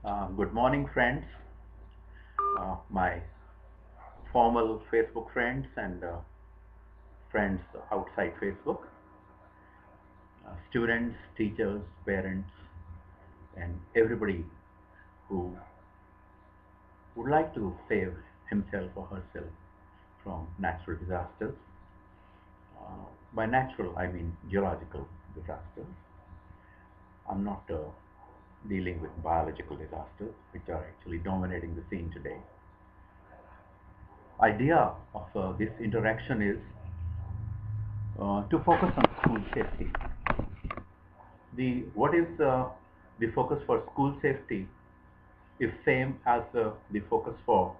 Good morning, friends. My formal Facebook friends and friends outside Facebook, students, teachers, parents, and everybody who would like to save himself or herself from natural disasters. By natural, I mean geological disasters. I'm not dealing with biological disasters, which are actually dominating the scene today. Idea of this interaction is to focus on school safety. The what is the focus for school safety is same as the focus for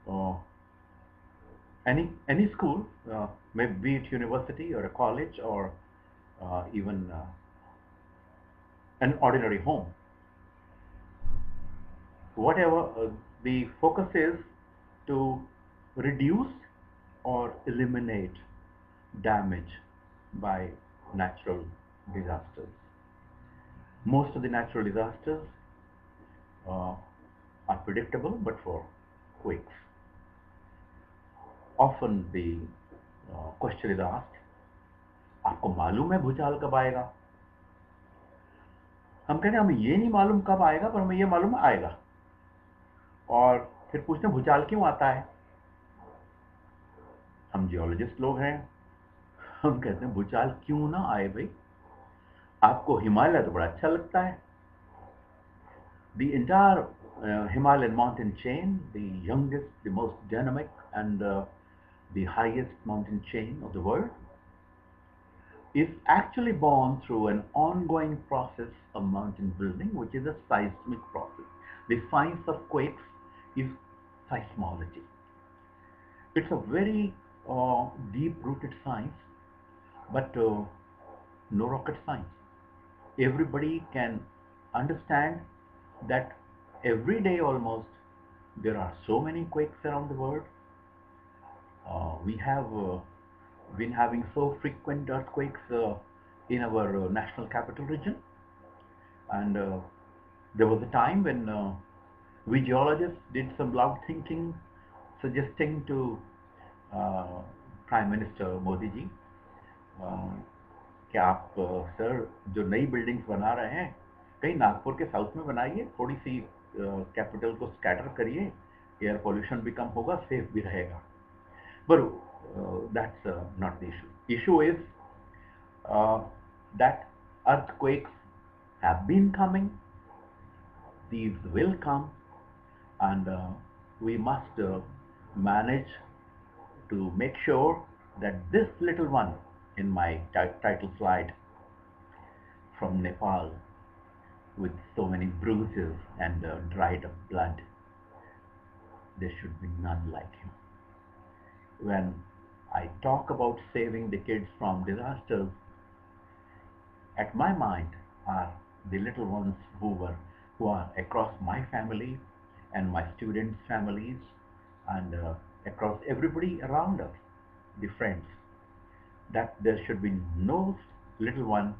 uh, any school, maybe be it university or a college or even an ordinary home. Whatever the focus is to reduce or eliminate damage by natural disasters. Most of the natural disasters uh, are predictable, but for quakes. Often the question is asked, आपको मालूम है भूचाल कब आएगा? हम कहते हैं हमें ये नहीं मालूम कब आएगा, पर हमें ये मालूम आएगा. और फिर पूछते हैं भूचाल क्यों आता है? हम जियोलॉजिस्ट लोग हैं, हम कहते हैं भूचाल क्यों ना आए भाई. आपको हिमालय तो बड़ा अच्छा लगता है. The entire Himalayan mountain chain, the youngest, the most dynamic, and the highest mountain chain of the world, is actually born through an ongoing process of mountain building, which is a seismic process. The science of quakes is seismology. It's a very deep-rooted science, but no rocket science. Everybody can understand that every day almost there are so many quakes around the world. We have been having so frequent earthquakes in our national capital region, and there was a time when we geologists did some loud thinking, suggesting to uh, Prime Minister Modi ji कि आप sir जो नई buildings बना रहे हैं कहीं नागपुर के south में बनाइए, थोड़ी सी कैपिटल को स्कैटर करिए, एयर पोल्यूशन भी कम होगा, सेफ भी रहेगा. But that's not the issue. Issue is uh, that earthquakes have been coming, these will come, and we must manage to make sure that this little one in my title slide from Nepal with so many bruises and dried up blood, there should be none like him. When I talk about saving the kids from disasters, at my mind are the little ones who are across my family and my students' families and across everybody around us, the friends, that there should be no little one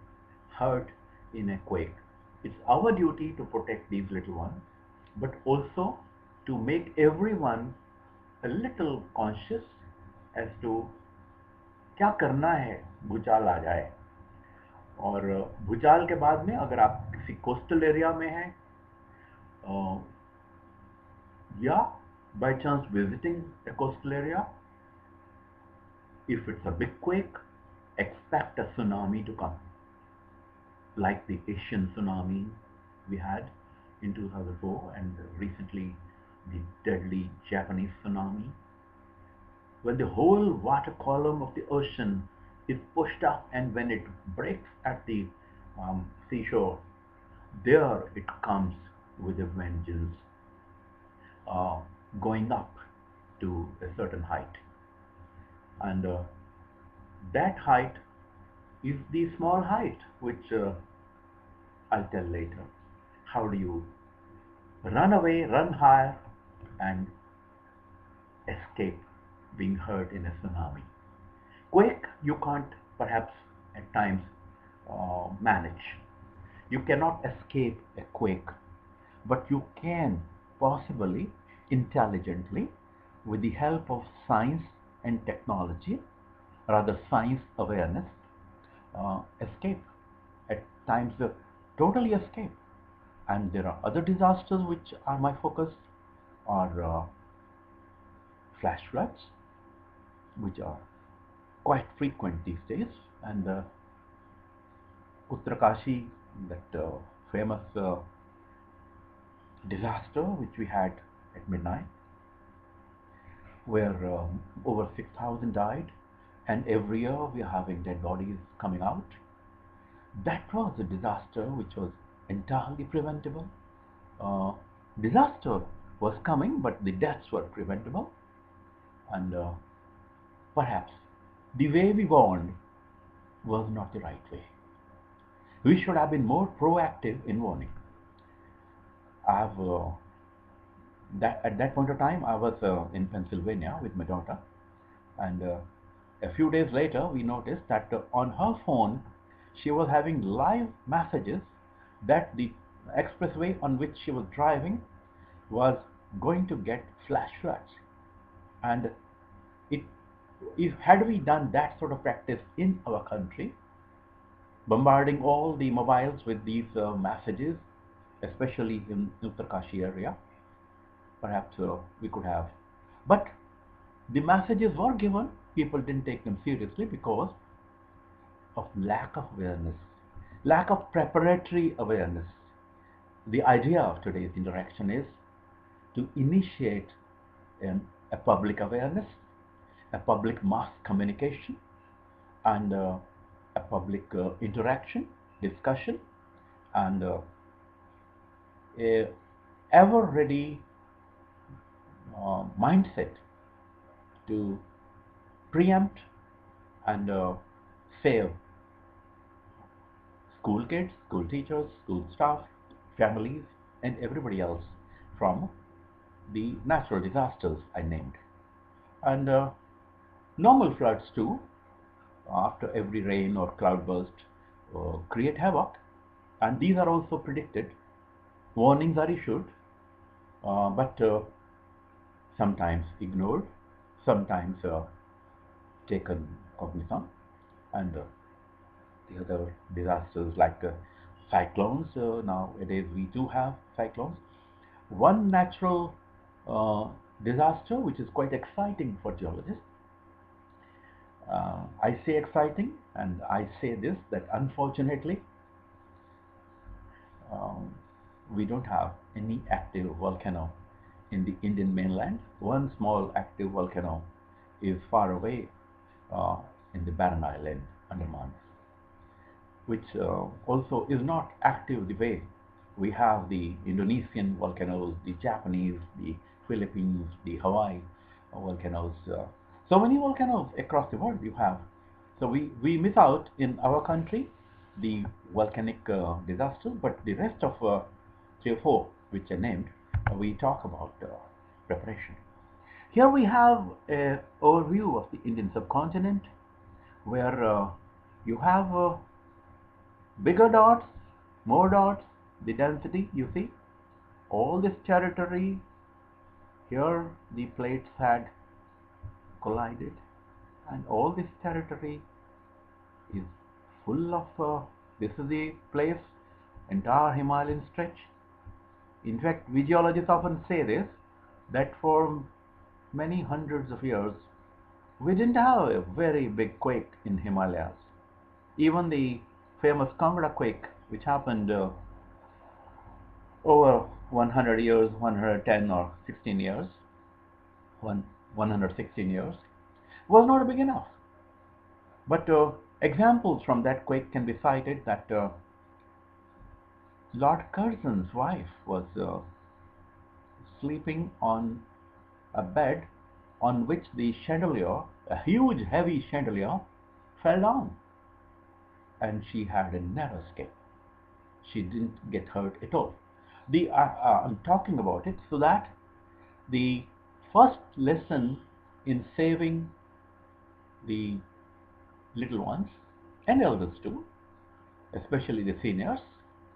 hurt in a quake. It's our duty to protect these little ones, but also to make everyone a little conscious as to क्या करना है भूचाल आ जाए. और भूचाल के बाद में अगर आप किसी कोस्टल एरिया में हैं या by chance visiting a coastal area, if it's a big quake, expect a tsunami to come, like the Asian tsunami we had in 2004 and recently the deadly Japanese tsunami. When the whole water column of the ocean is pushed up and when it breaks at the seashore, there it comes with a vengeance, uh, going up to a certain height. And that height is the small height, which I'll tell later. How do you run away, run higher, and escape being hurt in a tsunami? Quake, you can't perhaps at times manage. You cannot escape a quake, but you can possibly intelligently, with the help of science and technology, rather science awareness, escape. At times, totally escape. And there are other disasters which are my focus, are flash floods, which are quite frequent these days, and Uttarkashi, that famous disaster which we had at midnight, where over 6,000 died, and every year we are having dead bodies coming out. That was a disaster which was entirely preventable. Uh, Disaster was coming, but the deaths were preventable, and perhaps the way we warned was not the right way. We should have been more proactive in warning. I've that At that point of time, I was in Pennsylvania with my daughter, and a few days later, we noticed that on her phone, she was having live messages that the expressway on which she was driving was going to get flash floods. And it, if had we done that sort of practice in our country, bombarding all the mobiles with these messages, especially in Uttarkashi area, perhaps we could have. But the messages were given, people didn't take them seriously because of lack of awareness, lack of preparatory awareness. The idea of today's interaction is to initiate a public awareness, a public mass communication, and a public interaction, discussion, and a ever ready mindset to preempt and save school kids, school teachers, school staff, families, and everybody else from the natural disasters I named. And normal floods too, after every rain or cloudburst, create havoc, and these are also predicted. Warnings are issued, but sometimes ignored, sometimes taken cognizant, and the other disasters like cyclones. Nowadays, we do have cyclones. One natural uh, disaster which is quite exciting for geologists. I say exciting, and I say this that unfortunately um, we don't have any active volcano in the Indian mainland. One small active volcano is far away uh, in the Barren Island, Andaman, which also is not active the way we have the Indonesian volcanoes, the Japanese, the Philippines, the Hawaii volcanoes. So many volcanoes across the world you have. So we miss out in our country the volcanic disasters, but the rest of three or four which are named, we talk about preparation. Here we have an overview of the Indian subcontinent where you have bigger dots, more dots, the density, you see, all this territory, here the plates had collided, and all this territory is full of, this is the place, entire Himalayan stretch. In fact, we geologists often say this, that for many hundreds of years, we didn't have a very big quake in Himalayas. Even the famous Kangra quake, which happened over 100 years, 110 or 16 years, 116 years, was not big enough. But examples from that quake can be cited that Lord Curzon's wife was sleeping on a bed on which the chandelier, a huge heavy chandelier, fell down, and she had a narrow escape. She didn't get hurt at all. I'm talking about it so that the first lesson in saving the little ones and elders too, especially the seniors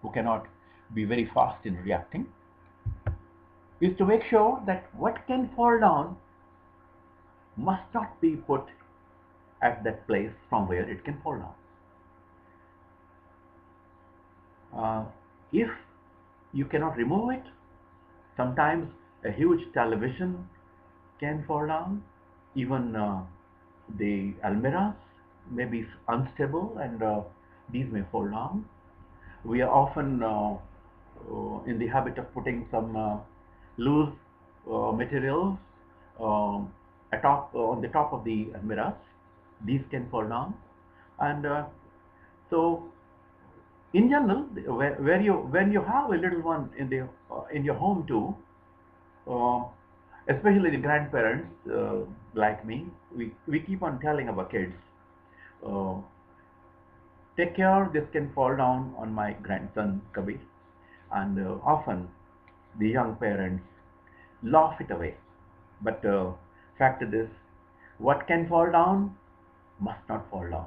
who cannot be very fast in reacting, is to make sure that what can fall down must not be put at that place from where it can fall down. If you cannot remove it, sometimes a huge television can fall down. Even the almirahs may be unstable and these may fall down. We are often in the habit of putting some loose materials um, on the top of the almirahs. These can fall down, and so in general, where you when you have a little one in your home too, uh, especially the grandparents like me, we keep on telling our kids, uh, take care, this can fall down on my grandson Kabir, and often the young parents laugh it away. But fact is, what can fall down must not fall down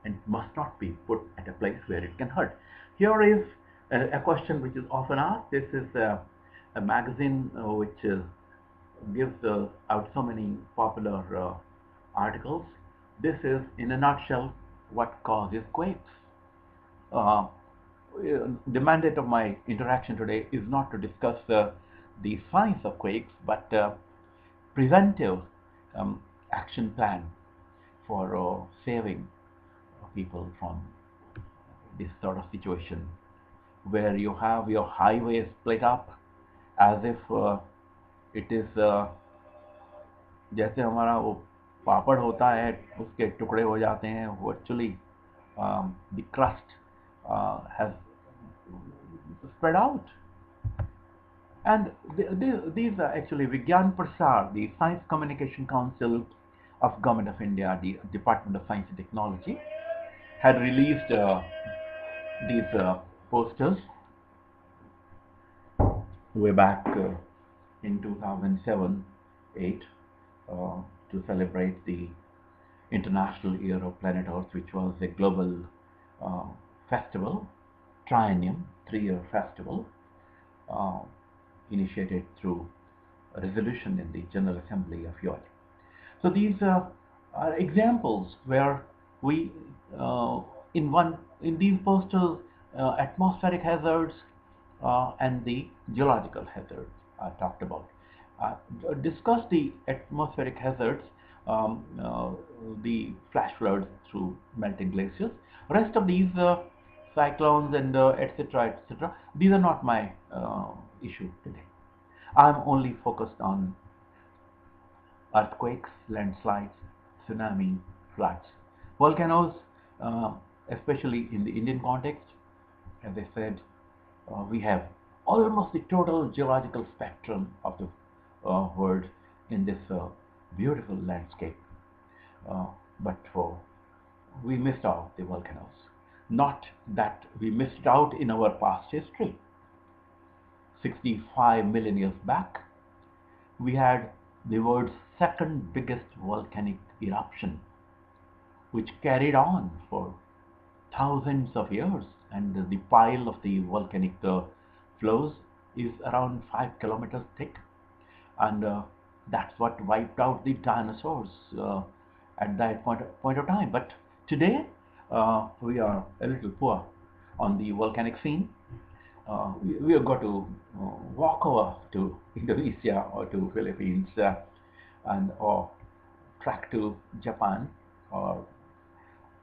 and must not be put at a place where it can hurt. Here is a question which is often asked. This is a magazine which gives out so many popular articles. This is, in a nutshell, what causes quakes. Uh, the mandate of my interaction today is not to discuss the science of quakes, but preventive um, action plan for saving people from this sort of situation where you have your highway split up as if it is जैसे हमारा वो पापड़ होता है उसके टुकड़े हो जाते हैं वो actually the crust has spread out. And these are actually Vigyan Prasad, the Science Communication Council of Government of India, the Department of Science and Technology, had released these posters way back in 2007-8 to celebrate the International Year of Planet Earth, which was a global uh, festival, triennium, 3-year festival, uh, initiated through a resolution in the General Assembly of UN. So these are examples where we, in these posters, atmospheric hazards and the geological hazards are talked about. Discuss the atmospheric hazards, the flash floods through melting glaciers. Rest of these cyclones and etc. etc. These are not my issue today. I'm only focused on earthquakes, landslides, tsunami, floods. Volcanoes, uh, especially in the Indian context, as I said, we have almost the total geological spectrum of the world in this beautiful landscape. Uh, but for we missed out the volcanoes. Not that we missed out in our past history. 65 million years back, we had the world's second biggest volcanic eruption, which carried on for thousands of years, and the pile of the volcanic flows is around 5 kilometers thick, and that's what wiped out the dinosaurs at that point of time. But today, we are a little poor on the volcanic scene. We have got to walk over to Indonesia or to Philippines and or track to Japan or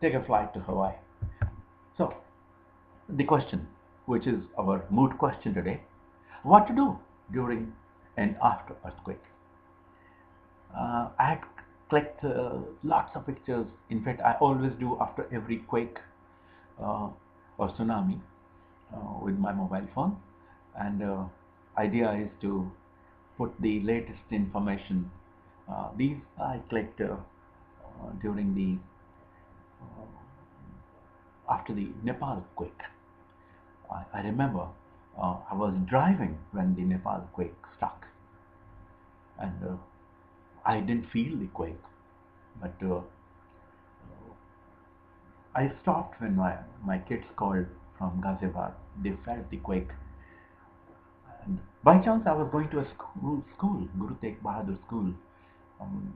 take a flight to Hawaii. So the question, which is our moot question today, what to do during and after earthquake? I had clicked lots of pictures. In fact, I always do after every quake uh, or tsunami with my mobile phone. And idea is to put the latest information. These I clicked during the after the Nepal quake. I remember I was driving when the Nepal quake struck, and I didn't feel the quake, but I stopped when my kids called from Ghaziabad. They felt the quake, And by chance, I was going to a school, Guru Tegh Bahadur School, um,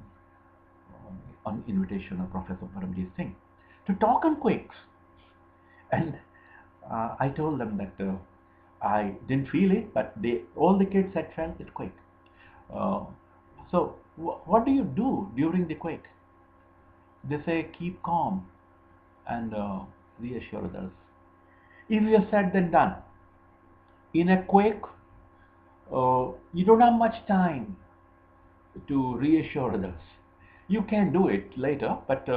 on invitation of Professor Paramjit Singh, to talk on quakes. And I told them that I didn't feel it, but all the kids had felt it quake. Uh, so, what do you do during the quake? They say keep calm and reassure others. Easier said than done. In a quake, you don't have much time to reassure others. You can do it later, but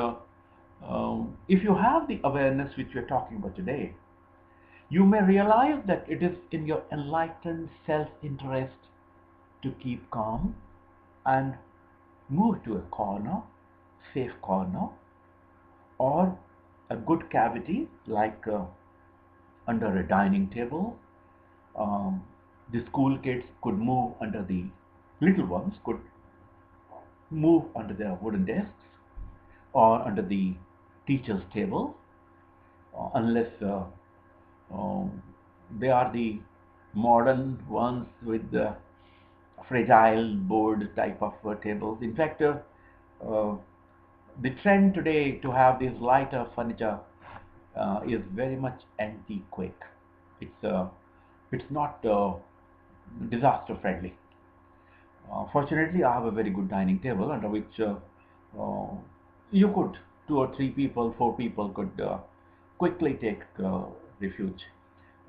if you have the awareness which we're talking about today, you may realize that it is in your enlightened self interest to keep calm and move to a corner, safe corner, or a good cavity like under a dining table. Um, the school kids could move under the little ones could move under their wooden desks or under the teacher's table, unless um, they are the modern ones with the fragile board type of tables. In fact, uh, the trend today to have these lighter furniture is very much anti-quake. It's not disaster friendly. Fortunately, I have a very good dining table under which uh, you could, two or three people, four people could quickly take refuge.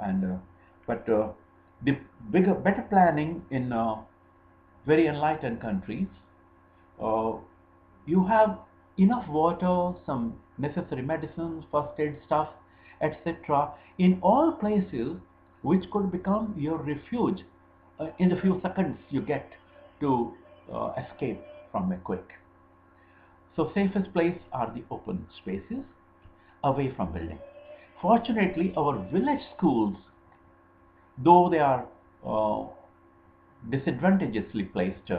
And but the better planning in very enlightened countries, uh, you have enough water, some necessary medicines, first aid stuff, etc. in all places, which could become your refuge in the few seconds you get to escape from a quake. So safest place are the open spaces away from building. Fortunately, our village schools, though they are uh, disadvantageously placed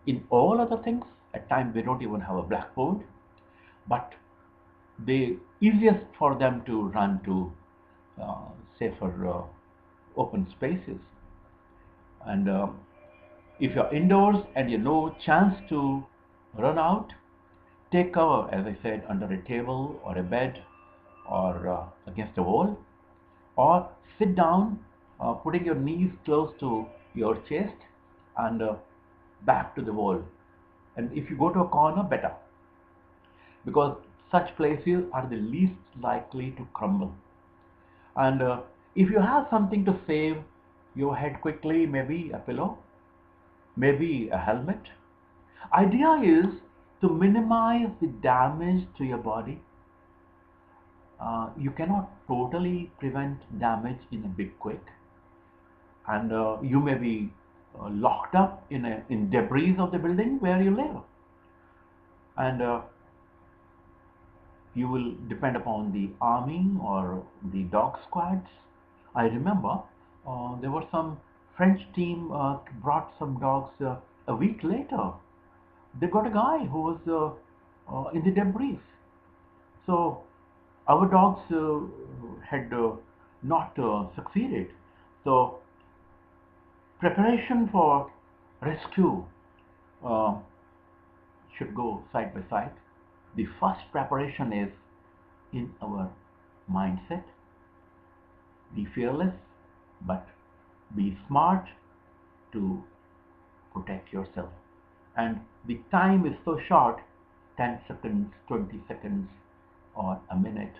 in all other things, at times they don't even have a blackboard, but the easiest for them to run to uh, safer open spaces. And if you're indoors and you no chance to run out, take cover, as I said, under a table or a bed or against a wall, or sit down, putting your knees close to your chest and back to the wall. And if you go to a corner, better, because such places are the least likely to crumble. And if you have something to save your head quickly, maybe a pillow, maybe a helmet. Idea is to minimize the damage to your body. You cannot totally prevent damage in a big quake, and you may be locked up in debris of the building where you live, and you will depend upon the army or the dog squads. I remember there were some French team brought some dogs a week later. They got a guy who was in the debris. So our dogs had not succeeded. So preparation for rescue uh, should go side by side. The first preparation is in our mindset. Be fearless, but be smart to protect yourself. And the time is so short, 10 seconds, 20 seconds, or a minute,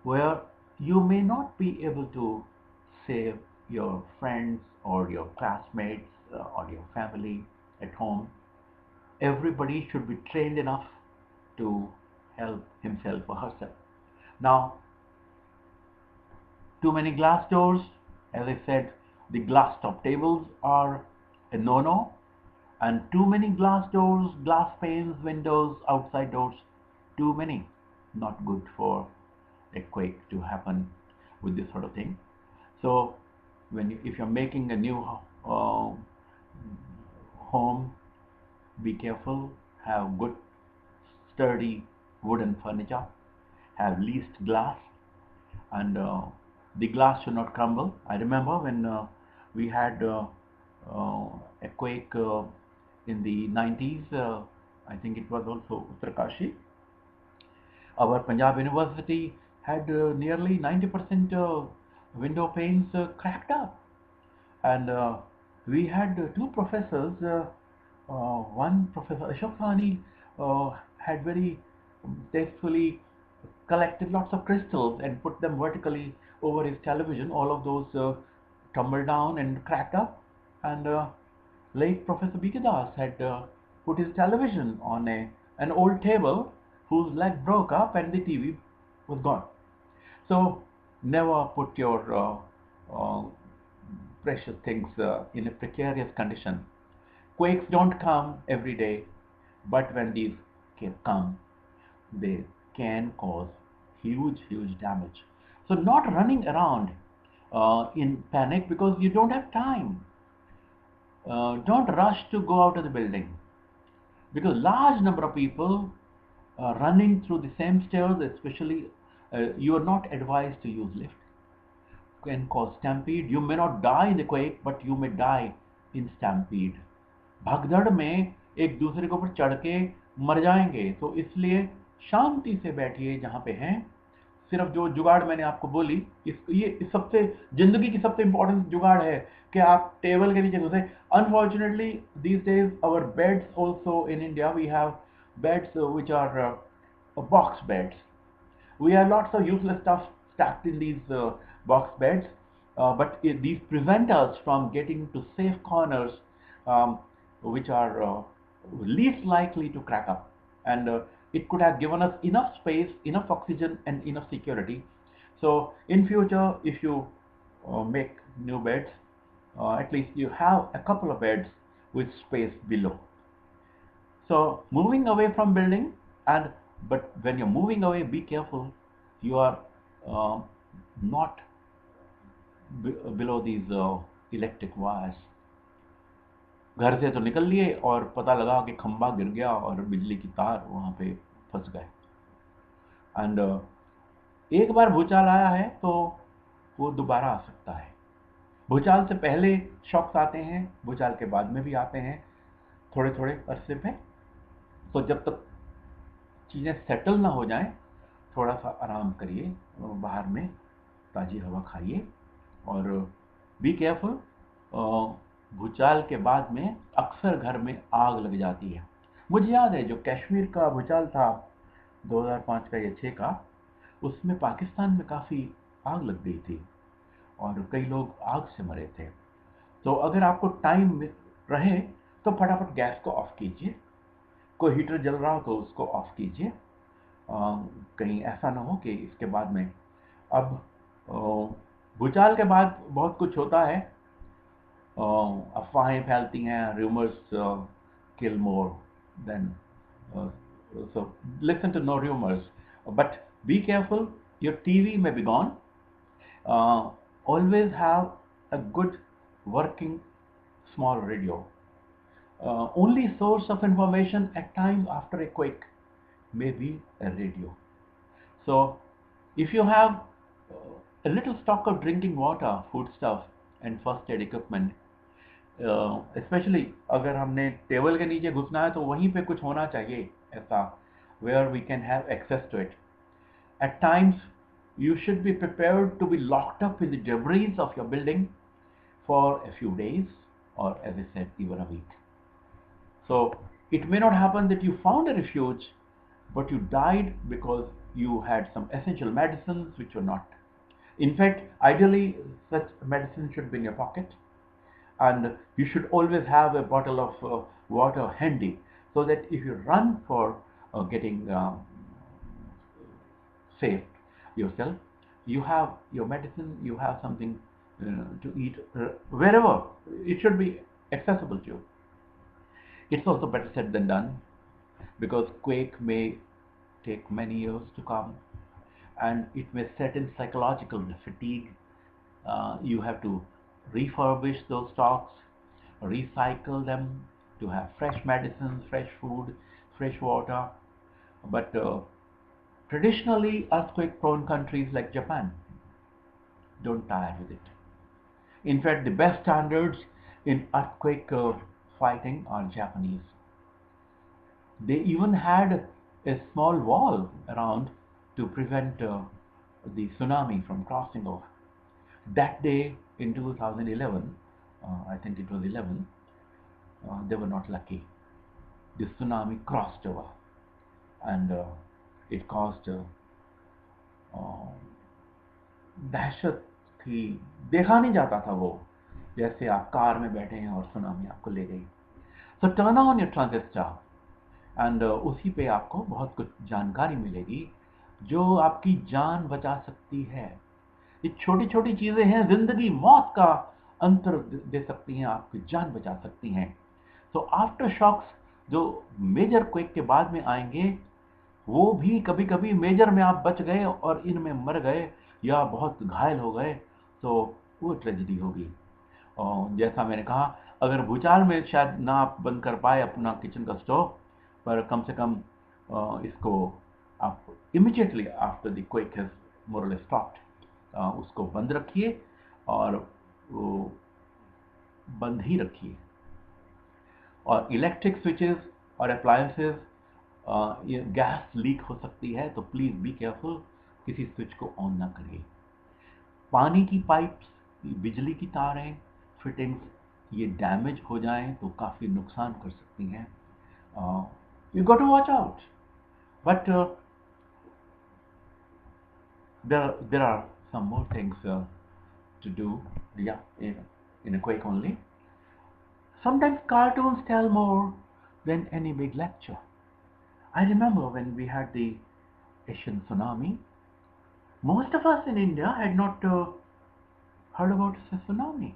where you may not be able to save your friends or your classmates or your family at home. Everybody should be trained enough to help himself or herself. Now, too many glass doors, as I said, the glass top tables are a no no, and too many glass doors, glass panes, windows, outside doors, too many, not good for a quake to happen with this sort of thing. So, if you're making a new uh, home, be careful. Have good, sturdy wooden furniture. Have least glass, and the glass should not crumble. I remember when we had a quake in the 90s. I think it was also Uttarkashi. Our Punjab University had nearly 90% window panes cracked up, and we had two professors. One professor, Ashok Sani, had very tastefully collected lots of crystals and put them vertically over his television. All of those tumbled down and cracked up. And late Professor B.K. Das had put his television on an old table whose leg broke up and the TV was gone. So never put your precious things in a precarious condition. Quakes don't come every day, but when these come, they can cause huge, huge damage. So not running around in panic because you don't have time. Don't rush to go out of the building because large number of people running through the same stairs, especially you are not advised to use lift, can cause stampede. You may not die in the quake, but you may die in stampede. भगदड़ में एक दूसरे के ऊपर चढ़ के मर जाएंगे, तो इसलिए शांति से बैठिए जहां पे हैं। सिर्फ जो जुगाड़ मैंने आपको बोली, इस सबसे जिंदगी की सबसे इंपॉर्टेंट जुगाड़ है कि आप टेबल के नीचे घुसे। Unfortunately these days our beds also in India we have beds which are box beds. We have lots of useless stuff stacked in these box beds, but these prevent us from getting to safe corners, um, which are least likely to crack up. And it could have given us enough space, enough oxygen, and enough security. So in future, if you make new beds, at least you have a couple of beds with space below. So moving away from building, and but when you're moving away, be careful. You are uh, not below these electric wires. घर से तो निकल लिए और पता लगा कि खंबा गिर गया और बिजली की तार वहां पे फंस गए। एंड एक बार भूचाल आया है तो वो दोबारा आ सकता है। भूचाल से पहले शॉक्स आते हैं, भूचाल के बाद में भी आते हैं थोड़े थोड़े अरसे पे। तो जब तक चीज़ें सेटल ना हो जाएं, थोड़ा सा आराम करिए, बाहर में ताज़ी हवा खाइए और बी केयरफुल। भूचाल के बाद में अक्सर घर में आग लग जाती है। मुझे याद है जो कश्मीर का भूचाल था 2005 का या 6 का, उसमें पाकिस्तान में काफ़ी आग लग गई थी और कई लोग आग से मरे थे। तो अगर आपको टाइम रहे तो फटाफट गैस को ऑफ कीजिए। कोई हीटर जल रहा हो तो उसको ऑफ कीजिए। कहीं ऐसा ना हो कि इसके बाद में अब भूचाल के बाद बहुत कुछ होता है। अफवाहें फैलती हैं, rumours kill more than, so listen to no rumors, but be careful. Your TV may be gone. Always have a good working small radio. Only source of information at times after a quake may be a radio. So if you have a little stock of drinking water, foodstuff and first aid equipment, specially अगर हमने table के नीचे घुसना है तो वहीं पे कुछ होना चाहिए ऐसा where we can have access to it. At times you should be prepared to be locked up in the debris of your building for a few days, or as I said, even a week. So it may not happen that you found a refuge, but you died because you had some essential medicines which were not. In fact, ideally such medicine should be in your pocket, and you should always have a bottle of water handy, so that if you run for getting safe yourself, you have your medicine, you have something to eat wherever it should be accessible to you. It's also better said than done, because quake may take many years to come, and it may set in psychological fatigue. You have to refurbish those stocks, recycle them to have fresh medicines, fresh food, fresh water. But traditionally, earthquake prone countries like Japan don't tire with it. In fact, the best standards in earthquake fighting are Japanese. They even had a small wall around to prevent the tsunami from crossing over. That day in 2011, I think it was 11, they were not lucky. The tsunami crossed over and it caused दहशत थी. देखा नहीं जाता था वो, जैसे आप car में बैठे हैं और सुनामी आपको ले गई. सो turn on your transistor and उसी पे आपको बहुत कुछ जानकारी मिलेगी जो आपकी जान बचा सकती है. ये छोटी छोटी चीजें हैं, जिंदगी मौत का अंतर दे सकती हैं, आपकी जान बचा सकती हैं. सो आफ्टर शॉक्स जो मेजर क्वेक के बाद में आएंगे, वो भी कभी कभी मेजर में आप बच गए और इनमें मर गए या बहुत घायल हो गए तो वो ट्रेजेडी होगी. और जैसा मैंने कहा, अगर भूचाल में शायद ना आप बंद कर पाए अपना किचन का स्टोव, पर कम से कम इसको आप immediately after the quake has more और लेस स्टॉप्ड उसको बंद रखिए और वो बंद ही रखिए. और इलेक्ट्रिक स्विचेस और अप्लायंसेस, ये गैस लीक हो सकती है तो प्लीज बी केयरफुल, किसी स्विच को ऑन ना करिए. पानी की पाइप्स, बिजली की तारें, फिटिंग्स ये डैमेज हो जाएं तो काफ़ी नुकसान कर सकती हैं. You got to watch out. But there are some more things to do. Yeah, in a quake only. Sometimes cartoons tell more than any big lecture. I remember when we had the Asian tsunami, most of us in India had not heard about the tsunami.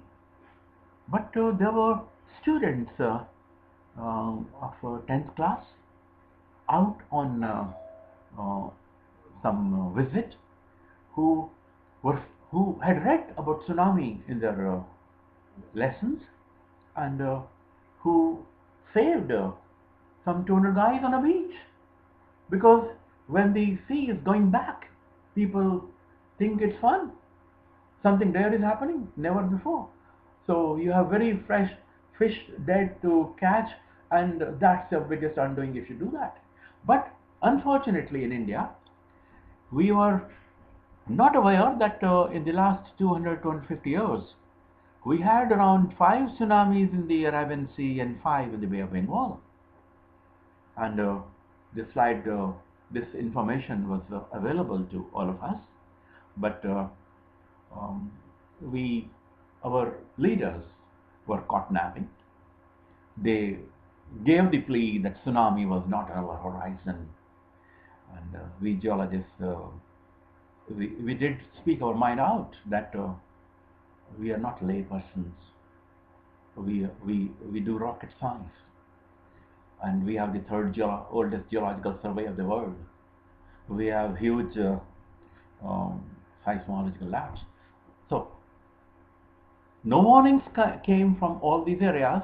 But there were students of 10th class out on uh, some visit who were who had read about tsunami in their lessons and who saved some 200 guys on a beach, because when the sea is going back, people think it's fun. Something there is happening, never before. So you have very fresh fish dead to catch, and that's your biggest undoing if you do that. But unfortunately, in India, we were not aware that in the last 200 250 years, we had around 5 tsunamis in the Arabian Sea and 5 in the Bay of Bengal. And this slide, this information was available to all of us, but um, we, our leaders were caught napping. They gave the plea that tsunami was not on our horizon, and we geologists, we did speak our mind out that we are not lay persons. We do rocket science, and we have the third oldest geological survey of the world. We have huge um, seismological labs. So no warnings came from all these areas.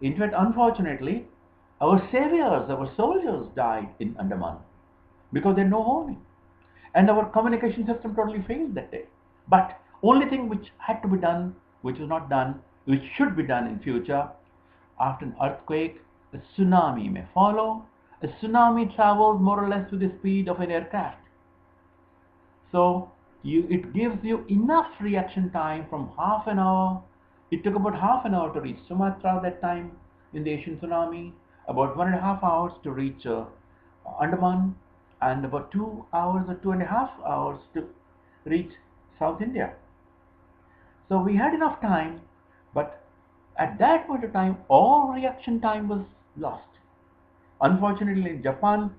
In fact, unfortunately, our saviors, our soldiers died in Andaman because they had no warning. And our communication system totally failed that day. But only thing which had to be done, which was not done, which should be done in future, after an earthquake, a tsunami may follow. A tsunami travels more or less with the speed of an aircraft. So it gives you enough reaction time from half an hour. It took about half an hour to reach Sumatra that time in the Asian tsunami, about 1.5 hours to reach Andaman, and about 2 hours or 2.5 hours to reach South India. So we had enough time, but at that point of time, all reaction time was lost. Unfortunately, in Japan,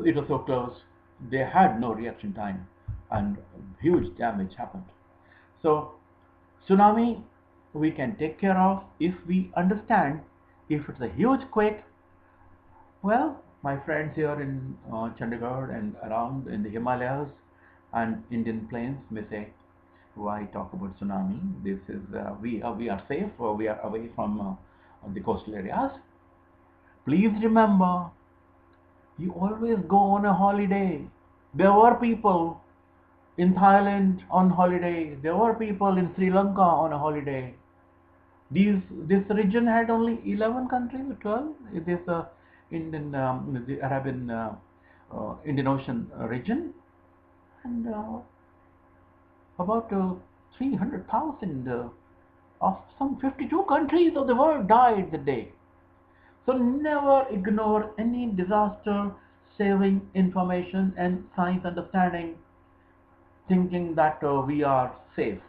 it was so close, they had no reaction time and huge damage happened. So, tsunami we can take care of if we understand. If it's a huge quake, well, my friends here in Chandigarh and around in the Himalayas and Indian plains may say, why talk about tsunami? This is we are safe, or we are away from the coastal areas. Please remember, you always go on a holiday. There were people in Thailand on holiday. There were people in Sri Lanka on a holiday. This region had only 11 countries, 12. This the Arabian Indian Ocean region, and about 300,000 of some 52 countries of the world died that day. So never ignore any disaster saving information and science understanding, thinking that we are safe.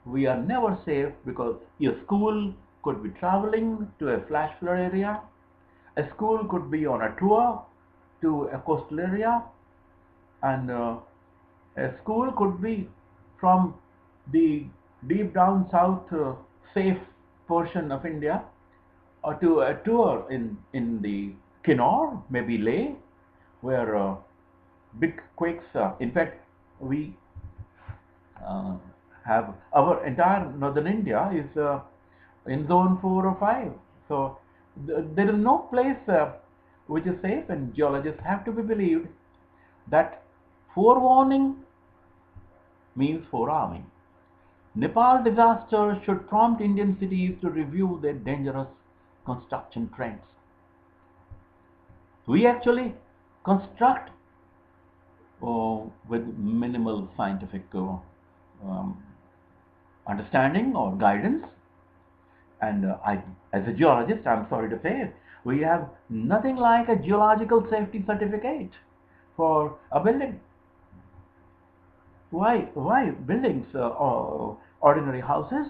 We are never safe because your school could be traveling to a flash flood area. A school could be on a tour to a coastal area, and a school could be from the deep down south safe portion of India, or to a tour in the Kinnaur, maybe Leh, where big quakes. In fact, we uh, have our entire northern India is in zone 4 or 5. So there is no place which is safe, and geologists have to be believed that forewarning means forearming. Nepal disaster should prompt Indian cities to review their dangerous construction trends. We actually construct with minimal scientific um, understanding or guidance. And as a geologist, I'm sorry to say, we have nothing like a geological safety certificate for a building. Why buildings or ordinary houses?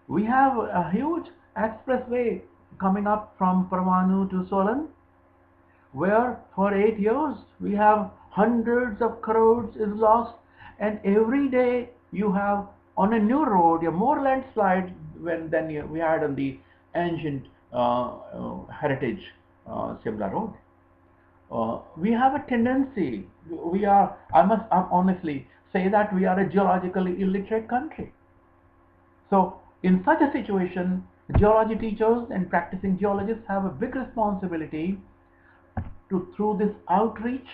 We have a huge expressway coming up from Parmanu to Solan, where for 8 years we have hundreds of crores is lost, and every day you have on a new road a more landslide than we had on the ancient heritage Simla road. We have a tendency, I must honestly say that we are a geologically illiterate country. So, in such a situation, geology teachers and practicing geologists have a big responsibility to, through this outreach,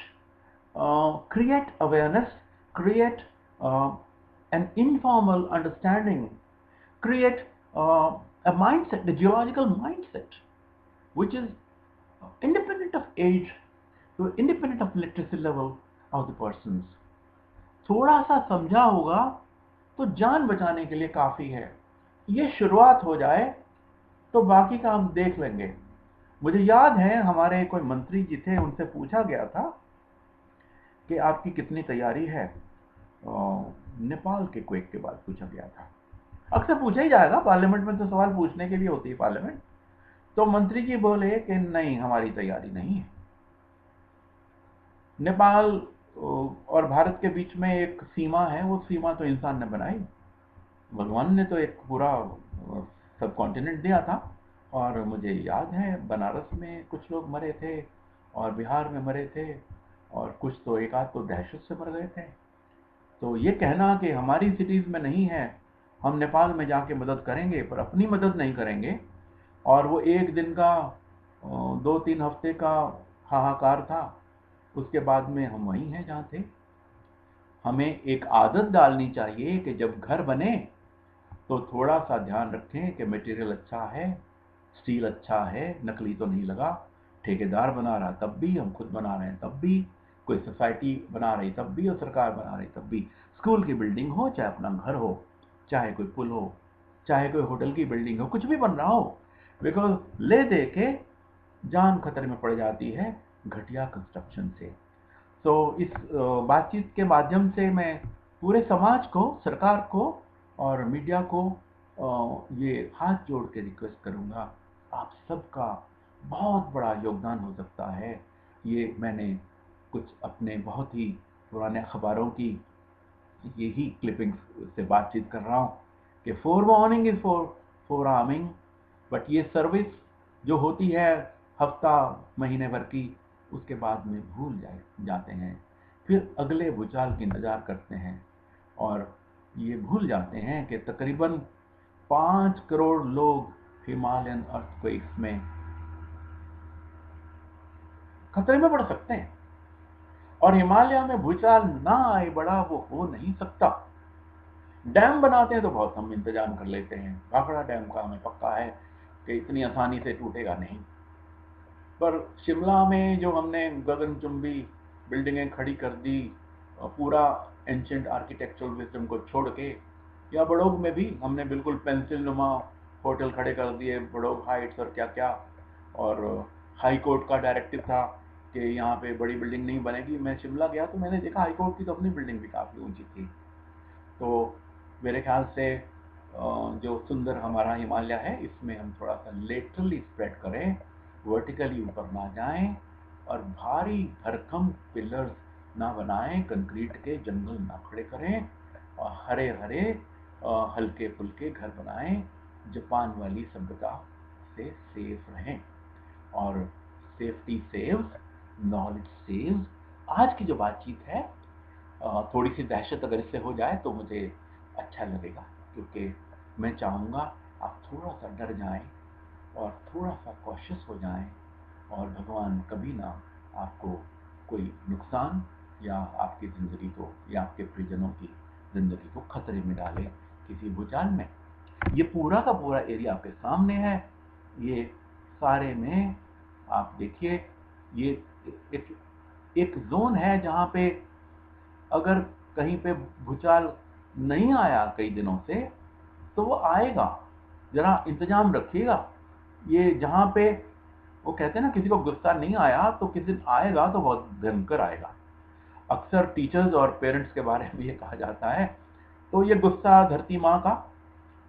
create awareness, create uh, an informal understanding, create a mindset, the geological mindset, which is independent of age, independent of literacy level of the persons. थोड़ा सा समझा होगा तो जान बचाने के लिए काफी है। ये शुरुआत हो जाए तो बाकी का हम देख लेंगे। मुझे याद है हमारे कोई मंत्री जी थे, उनसे पूछा गया था कि आपकी कितनी तैयारी है। नेपाल के क्वेक के बाद पूछा गया था। अक्सर पूछा ही जाएगा, पार्लियामेंट में तो सवाल पूछने के लिए होती है पार्लियामेंट। तो मंत्री जी बोले कि नहीं, हमारी तैयारी नहीं है। नेपाल और भारत के बीच में एक सीमा है, वो सीमा तो इंसान ने बनाई। भगवान ने तो एक पूरा सब कॉन्टिनेंट दिया था। और मुझे याद है बनारस में कुछ लोग मरे थे, और बिहार में मरे थे, और कुछ तो एक आध तो दहशत से मर गए थे। तो ये कहना कि हमारी सिटीज़ में नहीं है, हम नेपाल में जाके मदद करेंगे पर अपनी मदद नहीं करेंगे, और वो एक दिन का 2-3 हफ्ते का हाहाकार था, उसके बाद में हम वहीं हैं जहाँ थे। हमें एक आदत डालनी चाहिए कि जब घर बने तो थोड़ा सा ध्यान रखें कि मटेरियल अच्छा है, स्टील अच्छा है, नकली तो नहीं लगा, ठेकेदार बना रहा तब भी, हम खुद बना रहे हैं तब भी, कोई सोसाइटी बना रही तब भी, और सरकार बना रही तब भी। स्कूल की बिल्डिंग हो, चाहे अपना घर हो, चाहे कोई पुल हो, चाहे कोई होटल की बिल्डिंग हो, कुछ भी बन रहा हो, बिकॉज ले दे के जान खतरे में पड़ जाती है घटिया कंस्ट्रक्शन से। तो इस बातचीत के माध्यम से मैं पूरे समाज को, सरकार को और मीडिया को ये हाथ जोड़ के रिक्वेस्ट करूँगा, आप सबका बहुत बड़ा योगदान हो सकता है। ये मैंने कुछ अपने बहुत ही पुराने अखबारों की यही क्लिपिंग्स से बातचीत कर रहा हूँ कि four warning is four arming. But ये सर्विस जो होती है हफ्ता महीने भर की, उसके बाद में भूल जाते हैं, फिर अगले भूचाल की इंतजार करते हैं, और ये भूल जाते हैं कि तकरीबन 5 करोड़ लोग हिमालयन अर्थक्वेक्स में खतरे में पड़ सकते हैं, और हिमालय में भूचाल ना आए बड़ा वो हो नहीं सकता। डैम बनाते हैं तो बहुत हम इंतजाम कर लेते हैं, भाखड़ा डैम का हमें पक्का है कि इतनी आसानी से टूटेगा नहीं। पर शिमला में जो हमने गगनचुंबी बिल्डिंगें खड़ी कर दी, पूरा एंशियंट आर्किटेक्चरल विजडम को छोड़ के, या बड़ोग में भी हमने बिल्कुल पेंसिल नुमा होटल खड़े कर दिए, बड़ोग हाइट्स और क्या क्या। और हाई कोर्ट का डायरेक्टिव था कि यहाँ पे बड़ी बिल्डिंग नहीं बनेगी। मैं शिमला गया तो मैंने देखा हाई कोर्ट की तो अपनी बिल्डिंग भी काफ़ी ऊंची थी। तो मेरे ख्याल से जो सुंदर हमारा हिमालय है, इसमें हम थोड़ा सा लेटरली स्प्रेड करें, वर्टिकली ऊपर ना जाएं, और भारी भरकम पिलर्स ना बनाएं, कंक्रीट के जंगल ना खड़े करें, और हरे हरे हल्के फुल्के घर बनाएं, जापान वाली सभ्यता से सेफ रहें। और सेफ्टी सेव्स, नॉलेज सेव्स। आज की जो बातचीत है, थोड़ी सी दहशत अगर इससे हो जाए तो मुझे अच्छा लगेगा, क्योंकि मैं चाहूँगा आप थोड़ा सा डर जाएं और थोड़ा सा कॉशियस हो जाएं, और भगवान कभी ना आपको कोई नुकसान या आपकी ज़िंदगी को या आपके परिजनों की ज़िंदगी को खतरे में डाले किसी भूचाल में। ये पूरा का पूरा एरिया आपके सामने है। ये सारे में आप देखिए, ये एक एक जोन है जहाँ पे अगर कहीं पे भूचाल नहीं आया कई दिनों से, तो वो आएगा। जरा इंतजाम रखिएगा। ये जहाँ पे वो कहते हैं ना, किसी को गुस्सा नहीं आया तो किसी दिन आएगा तो बहुत भयंकर आएगा। अक्सर टीचर्स और पेरेंट्स के बारे में ये कहा जाता है। तो ये गुस्सा धरती माँ का,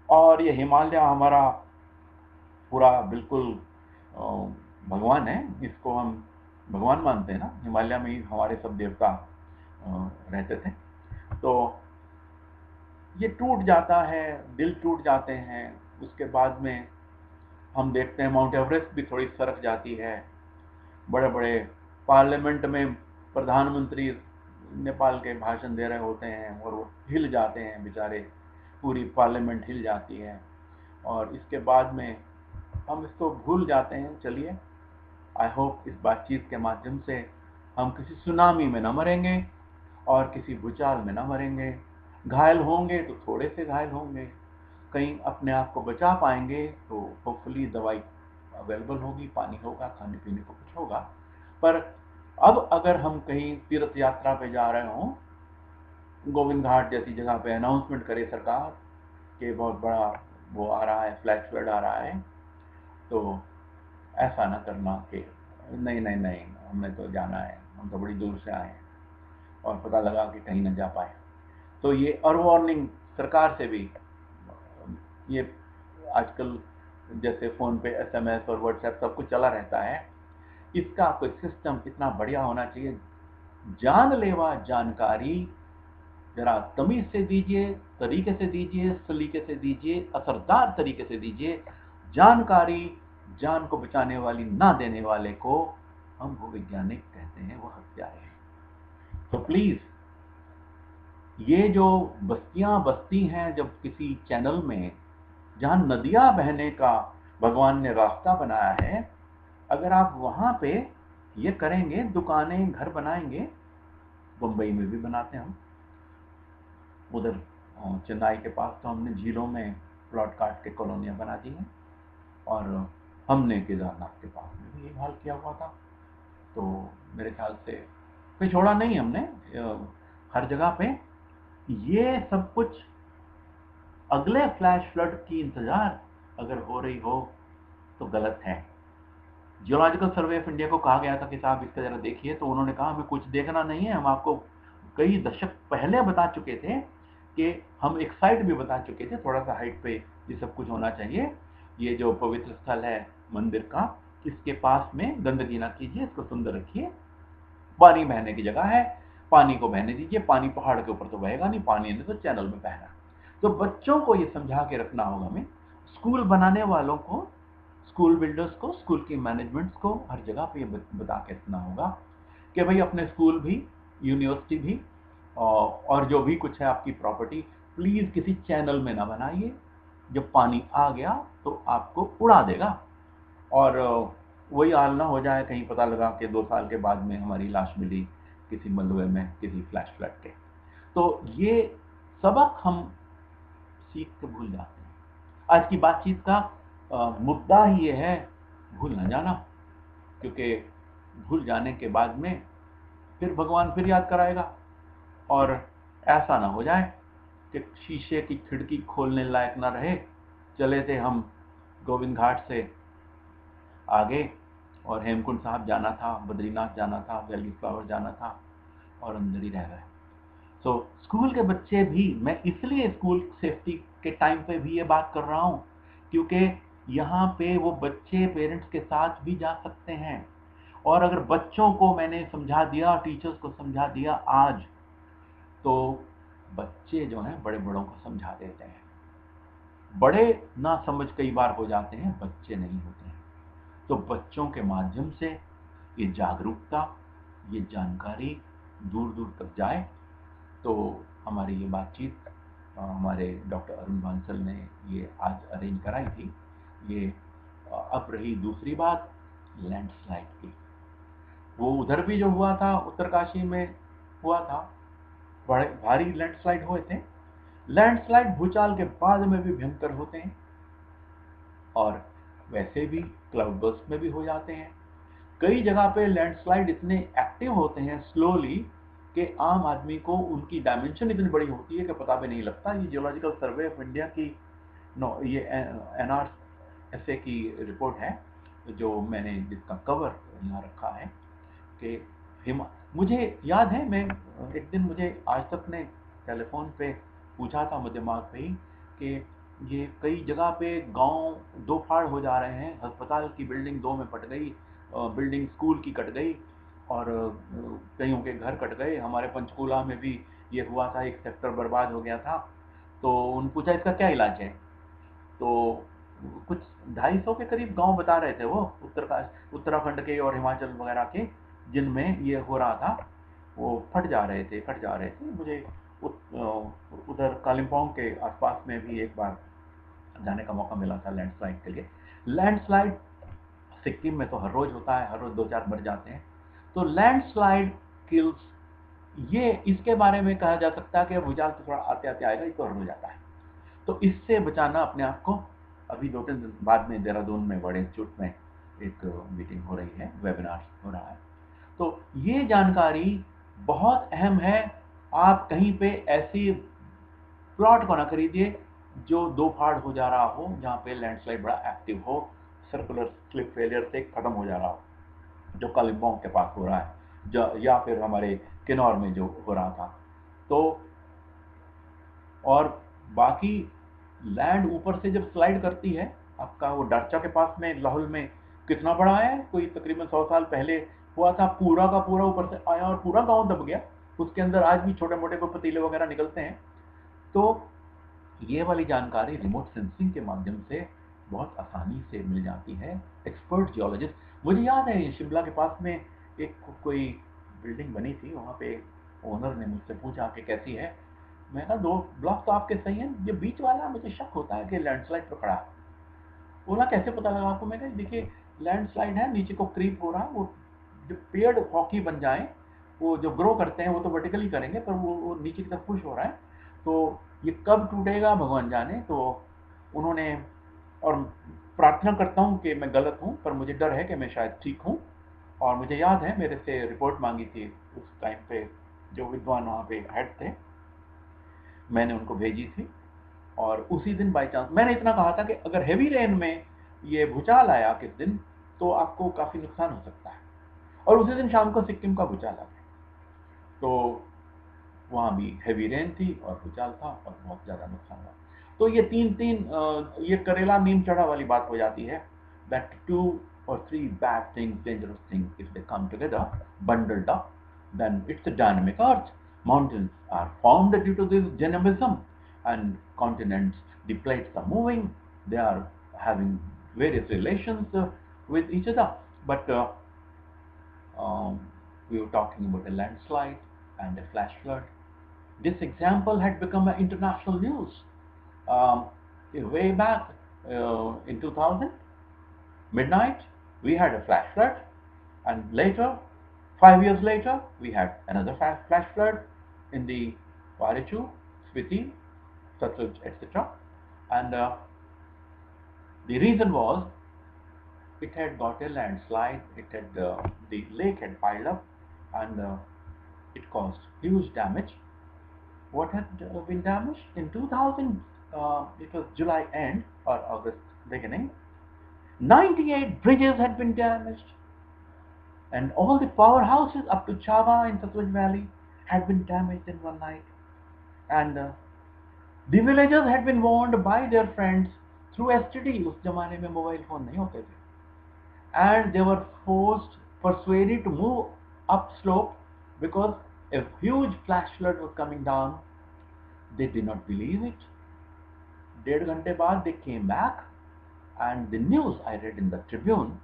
और ये हिमालय हमारा पूरा बिल्कुल भगवान है, इसको हम भगवान मानते हैं ना। हिमालय में ही हमारे सब देवता रहते थे। तो ये टूट जाता है, दिल टूट जाते हैं। उसके बाद में हम देखते हैं माउंट एवरेस्ट भी थोड़ी सरक जाती है। बड़े बड़े पार्लियामेंट में प्रधानमंत्री नेपाल के भाषण दे रहे होते हैं और वो हिल जाते हैं बेचारे, पूरी पार्लियामेंट हिल जाती है। और इसके बाद में हम इसको भूल जाते हैं। चलिए, आई होप इस बातचीत के माध्यम से हम किसी सुनामी में न मरेंगे और किसी भूचाल में न मरेंगे। घायल होंगे तो थोड़े से घायल होंगे, कहीं अपने आप को बचा पाएंगे तो होपफुली दवाई अवेलेबल होगी, पानी होगा, खाने पीने को कुछ होगा। पर अब अगर हम कहीं तीर्थ यात्रा पे जा रहे हों, गोविंद घाट जैसी जगह पे अनाउंसमेंट करे सरकार कि बहुत बड़ा वो आ रहा है, फ्लैश फ्लड आ रहा है, तो ऐसा ना करना कि नहीं नहीं नहीं, हमें तो जाना है, हम तो बड़ी दूर से आए हैं, और पता लगा कि कहीं ना जा पाए। तो ये और वार्निंग सरकार से भी, ये आजकल जैसे फ़ोन पे एसएमएस और व्हाट्सएप सब कुछ चला रहता है, इसका कोई सिस्टम इतना बढ़िया होना चाहिए। जानलेवा जानकारी जरा तमीज़ से दीजिए, तरीके से दीजिए, सलीके से दीजिए, असरदार तरीके से दीजिए। जानकारी जान को बचाने वाली ना देने वाले को हम भूवैज्ञानिक कहते हैं, वो हत्यारे हैं। तो प्लीज़, ये जो बस्तियां बसती हैं जब किसी चैनल में, जहाँ नदियाँ बहने का भगवान ने रास्ता बनाया है, अगर आप वहाँ पे ये करेंगे, दुकानें घर बनाएंगे, मुंबई में भी बनाते हैं हम, उधर चेन्नई के पास तो हमने झीलों में प्लॉट काट के कॉलोनियाँ बना दी हैं। और हमने केदारनाथ के पास में भी यही हाल किया हुआ था। तो मेरे ख्याल से कोई छोड़ा नहीं हमने, हर जगह पे ये सब कुछ। अगले फ्लैश फ्लड की इंतजार अगर हो रही हो तो गलत है। जियोलॉजिकल सर्वे ऑफ इंडिया को कहा गया था कि साहब इसका जरा देखिए, तो उन्होंने कहा हमें कुछ देखना नहीं है, हम आपको कई दशक पहले बता चुके थे कि हम एक साइट भी बता चुके थे, थोड़ा सा हाइट पे ये सब कुछ होना चाहिए। ये जो पवित्र स्थल है मंदिर का, इसके पास में गंदगी ना कीजिए, इसको सुंदर रखिए, पानी बहने की जगह है, पानी को बहने दीजिए। पानी पहाड़ के ऊपर तो बहेगा नहीं, पानी ने तो चैनल में बहना। तो बच्चों को ये समझा के रखना होगा हमें, स्कूल बनाने वालों को, स्कूल बिल्डर्स को, स्कूल की मैनेजमेंट्स को हर जगह पे ये बता के रखना होगा कि भाई अपने स्कूल भी, यूनिवर्सिटी भी, और जो भी कुछ है आपकी प्रॉपर्टी, प्लीज़ किसी चैनल में ना बनाइए। जब पानी आ गया तो आपको उड़ा देगा, और वही हाल ना हो जाए, कहीं पता लगा कि 2 साल के बाद में हमारी लाश मिली किसी मलबे में, किसी फ्लैश फ्लड के। तो ये सबक हम सीख के भूल जाते हैं। आज की बातचीत का मुद्दा ही ये है, भूल न जाना, क्योंकि भूल जाने के बाद में फिर भगवान फिर याद कराएगा, और ऐसा ना हो जाए कि शीशे की खिड़की खोलने लायक ना रहे। चले थे हम गोविंद घाट से आगे, और हेमकुंड साहब जाना था, बद्रीनाथ जाना था, वैली फ्लावर जाना था, और अंदर ही रह गए। तो स्कूल के बच्चे भी, मैं इसलिए स्कूल सेफ्टी के टाइम पे भी ये बात कर रहा हूँ, क्योंकि यहाँ पे वो बच्चे पेरेंट्स के साथ भी जा सकते हैं। और अगर बच्चों को मैंने समझा दिया, टीचर्स को समझा दिया आज, तो बच्चे जो हैं बड़े बड़ों को समझा देते हैं। बड़े ना समझ कई बार हो जाते हैं, बच्चे नहीं होते हैं। तो बच्चों के माध्यम से ये जागरूकता, ये जानकारी दूर दूर तक जाए। तो हमारी ये बातचीत हमारे डॉक्टर अरुण बांसल ने ये आज अरेंज कराई थी। ये अब रही दूसरी बात, लैंडस्लाइड की। वो उधर भी जो हुआ था, उत्तरकाशी में हुआ था, बड़े भारी लैंडस्लाइड हुए थे। लैंडस्लाइड भूचाल के बाद में भी भयंकर होते हैं, और वैसे भी क्लाउड बर्स्ट में भी हो जाते हैं। कई जगह पे लैंडस्लाइड इतने एक्टिव होते हैं स्लोली, कि आम आदमी को उनकी डायमेंशन इतनी बड़ी होती है कि पता भी नहीं लगता। ये जियोलॉजिकल सर्वे ऑफ इंडिया की ये NRSA की रिपोर्ट है, जो मैंने जिसका कवर यहाँ रखा है, कि मुझे याद है, मैं एक दिन, मुझे आज तक ने टेलीफोन पे पूछा था मुझे दिमाग पे ही, कि ये कई जगह पे गांव दो फाड़ हो जा रहे हैं, अस्पताल की बिल्डिंग दो में फट गई, बिल्डिंग स्कूल की कट गई, और कईयों के घर कट गए। हमारे पंचकूला में भी ये हुआ था, एक सेक्टर बर्बाद हो गया था। तो उन पूछा इसका क्या इलाज है, तो कुछ 250 के करीब गांव बता रहे थे वो, उत्तराखंड के और हिमाचल वगैरह के, जिनमें ये हो रहा था, वो फट जा रहे थे, कट जा रहे थे। मुझे उधर कालिम्पोंग के आसपास में भी एक बार जाने का मौका मिला था लैंडस्लाइड के लिए। लैंडस्लाइड सिक्किम में तो हर रोज होता है, हर रोज 2-4 मर जाते हैं। तो लैंडस्लाइड किल्स, ये इसके बारे में कहा जा सकता है कि भूचाल तो थोड़ा आते आते आएगा, ये तो हर रोज आता है। तो इससे बचाना अपने आप को। अभी 2-3 दिन बाद में देहरादून में बड़े इंस्टीट्यूट में एक मीटिंग हो रही है, वेबिनार हो रहा है। तो ये जानकारी बहुत अहम है। आप कहीं पे ऐसी प्लॉट को ना खरीदिए जो दो फाड़ हो जा रहा हो, जहाँ पे लैंडस्लाइड बड़ा एक्टिव हो, सर्कुलर स्लिप फेलियर से खत्म हो जा रहा हो, जो कालिम्पोंग के पास हो रहा है, या फिर हमारे किन्नौर में जो हो रहा था। तो और बाकी लैंड ऊपर से जब स्लाइड करती है, आपका वो डाचा के पास में लाहौल में कितना बड़ा है, कोई तकरीबन 100 साल पहले हुआ था, पूरा का पूरा ऊपर से आया और पूरा गांव दब गया। उसके अंदर आज भी छोटे मोटे को पतीले वगैरह निकलते हैं। तो ये वाली जानकारी रिमोट सेंसिंग के माध्यम से बहुत आसानी से मिल जाती है। एक्सपर्ट जियोलॉजिस्ट, मुझे याद है शिमला के पास में एक कोई बिल्डिंग बनी थी, वहाँ पे ओनर ने मुझसे पूछा कि कैसी है। मैं कहा 2 ब्लॉक तो आपके सही हैं, ये बीच वाला मुझे शक होता है कि लैंडस्लाइड पर खड़ा है। बोला कैसे पता लगा आपको? मैं कहा देखिए लैंडस्लाइड है, नीचे को क्रीप हो रहा है, वो जो पेड़ हॉकी बन जाए, वो जो ग्रो करते हैं वो तो वर्टिकली करेंगे, पर वो नीचे की तरफ पुश हो रहा है। तो ये कब टूटेगा भगवान जाने। तो उन्होंने, और प्रार्थना करता हूँ कि मैं गलत हूँ, पर मुझे डर है कि मैं शायद ठीक हूँ। और मुझे याद है मेरे से रिपोर्ट मांगी थी उस टाइम पे जो विद्वान वहाँ पे हेड थे, मैंने उनको भेजी थी। और उसी दिन बाई चांस मैंने इतना कहा था कि अगर हेवी रेन में ये भूचाल आया किस दिन, तो आपको काफ़ी नुकसान हो सकता है। और उसी दिन शाम को सिक्किम का भूचाल आ गया। तो वहाँ भी हेवी रेन थी और भूचाल था और बहुत ज़्यादा नुकसान हुआ। तो ये तीन तीन ये करेला नीम चढ़ा वाली बात हो जाती है, that 2 or 3 bad things, dangerous things, if they come together, bundled up, then it's a dynamic earth. Mountains are formed due to this dynamism, and continents, the plates are moving, they are having various relations with each other. But um, we were talking about a landslide and a flash flood. This example had become international news um, way back in 2000 midnight. We had a flash flood, and later, 5 years later, we had another flash flood in the Warichu, Spiti. Satluj, etc. And the reason was it had got a landslide. The lake had piled up, and it caused huge damage. What had been damaged in 2000? It was July end or August beginning. 98 bridges had been damaged, and all the powerhouses up to Chava in Satluj Valley had been damaged in one night. And the villagers had been warned by their friends through STD. उस जमाने में mobile phone नहीं होते थे, and they were persuaded to move upslope because a huge flash flood was coming down. They did not believe it. 1.5 घंटे बाद they came back, and the news I read in the Tribune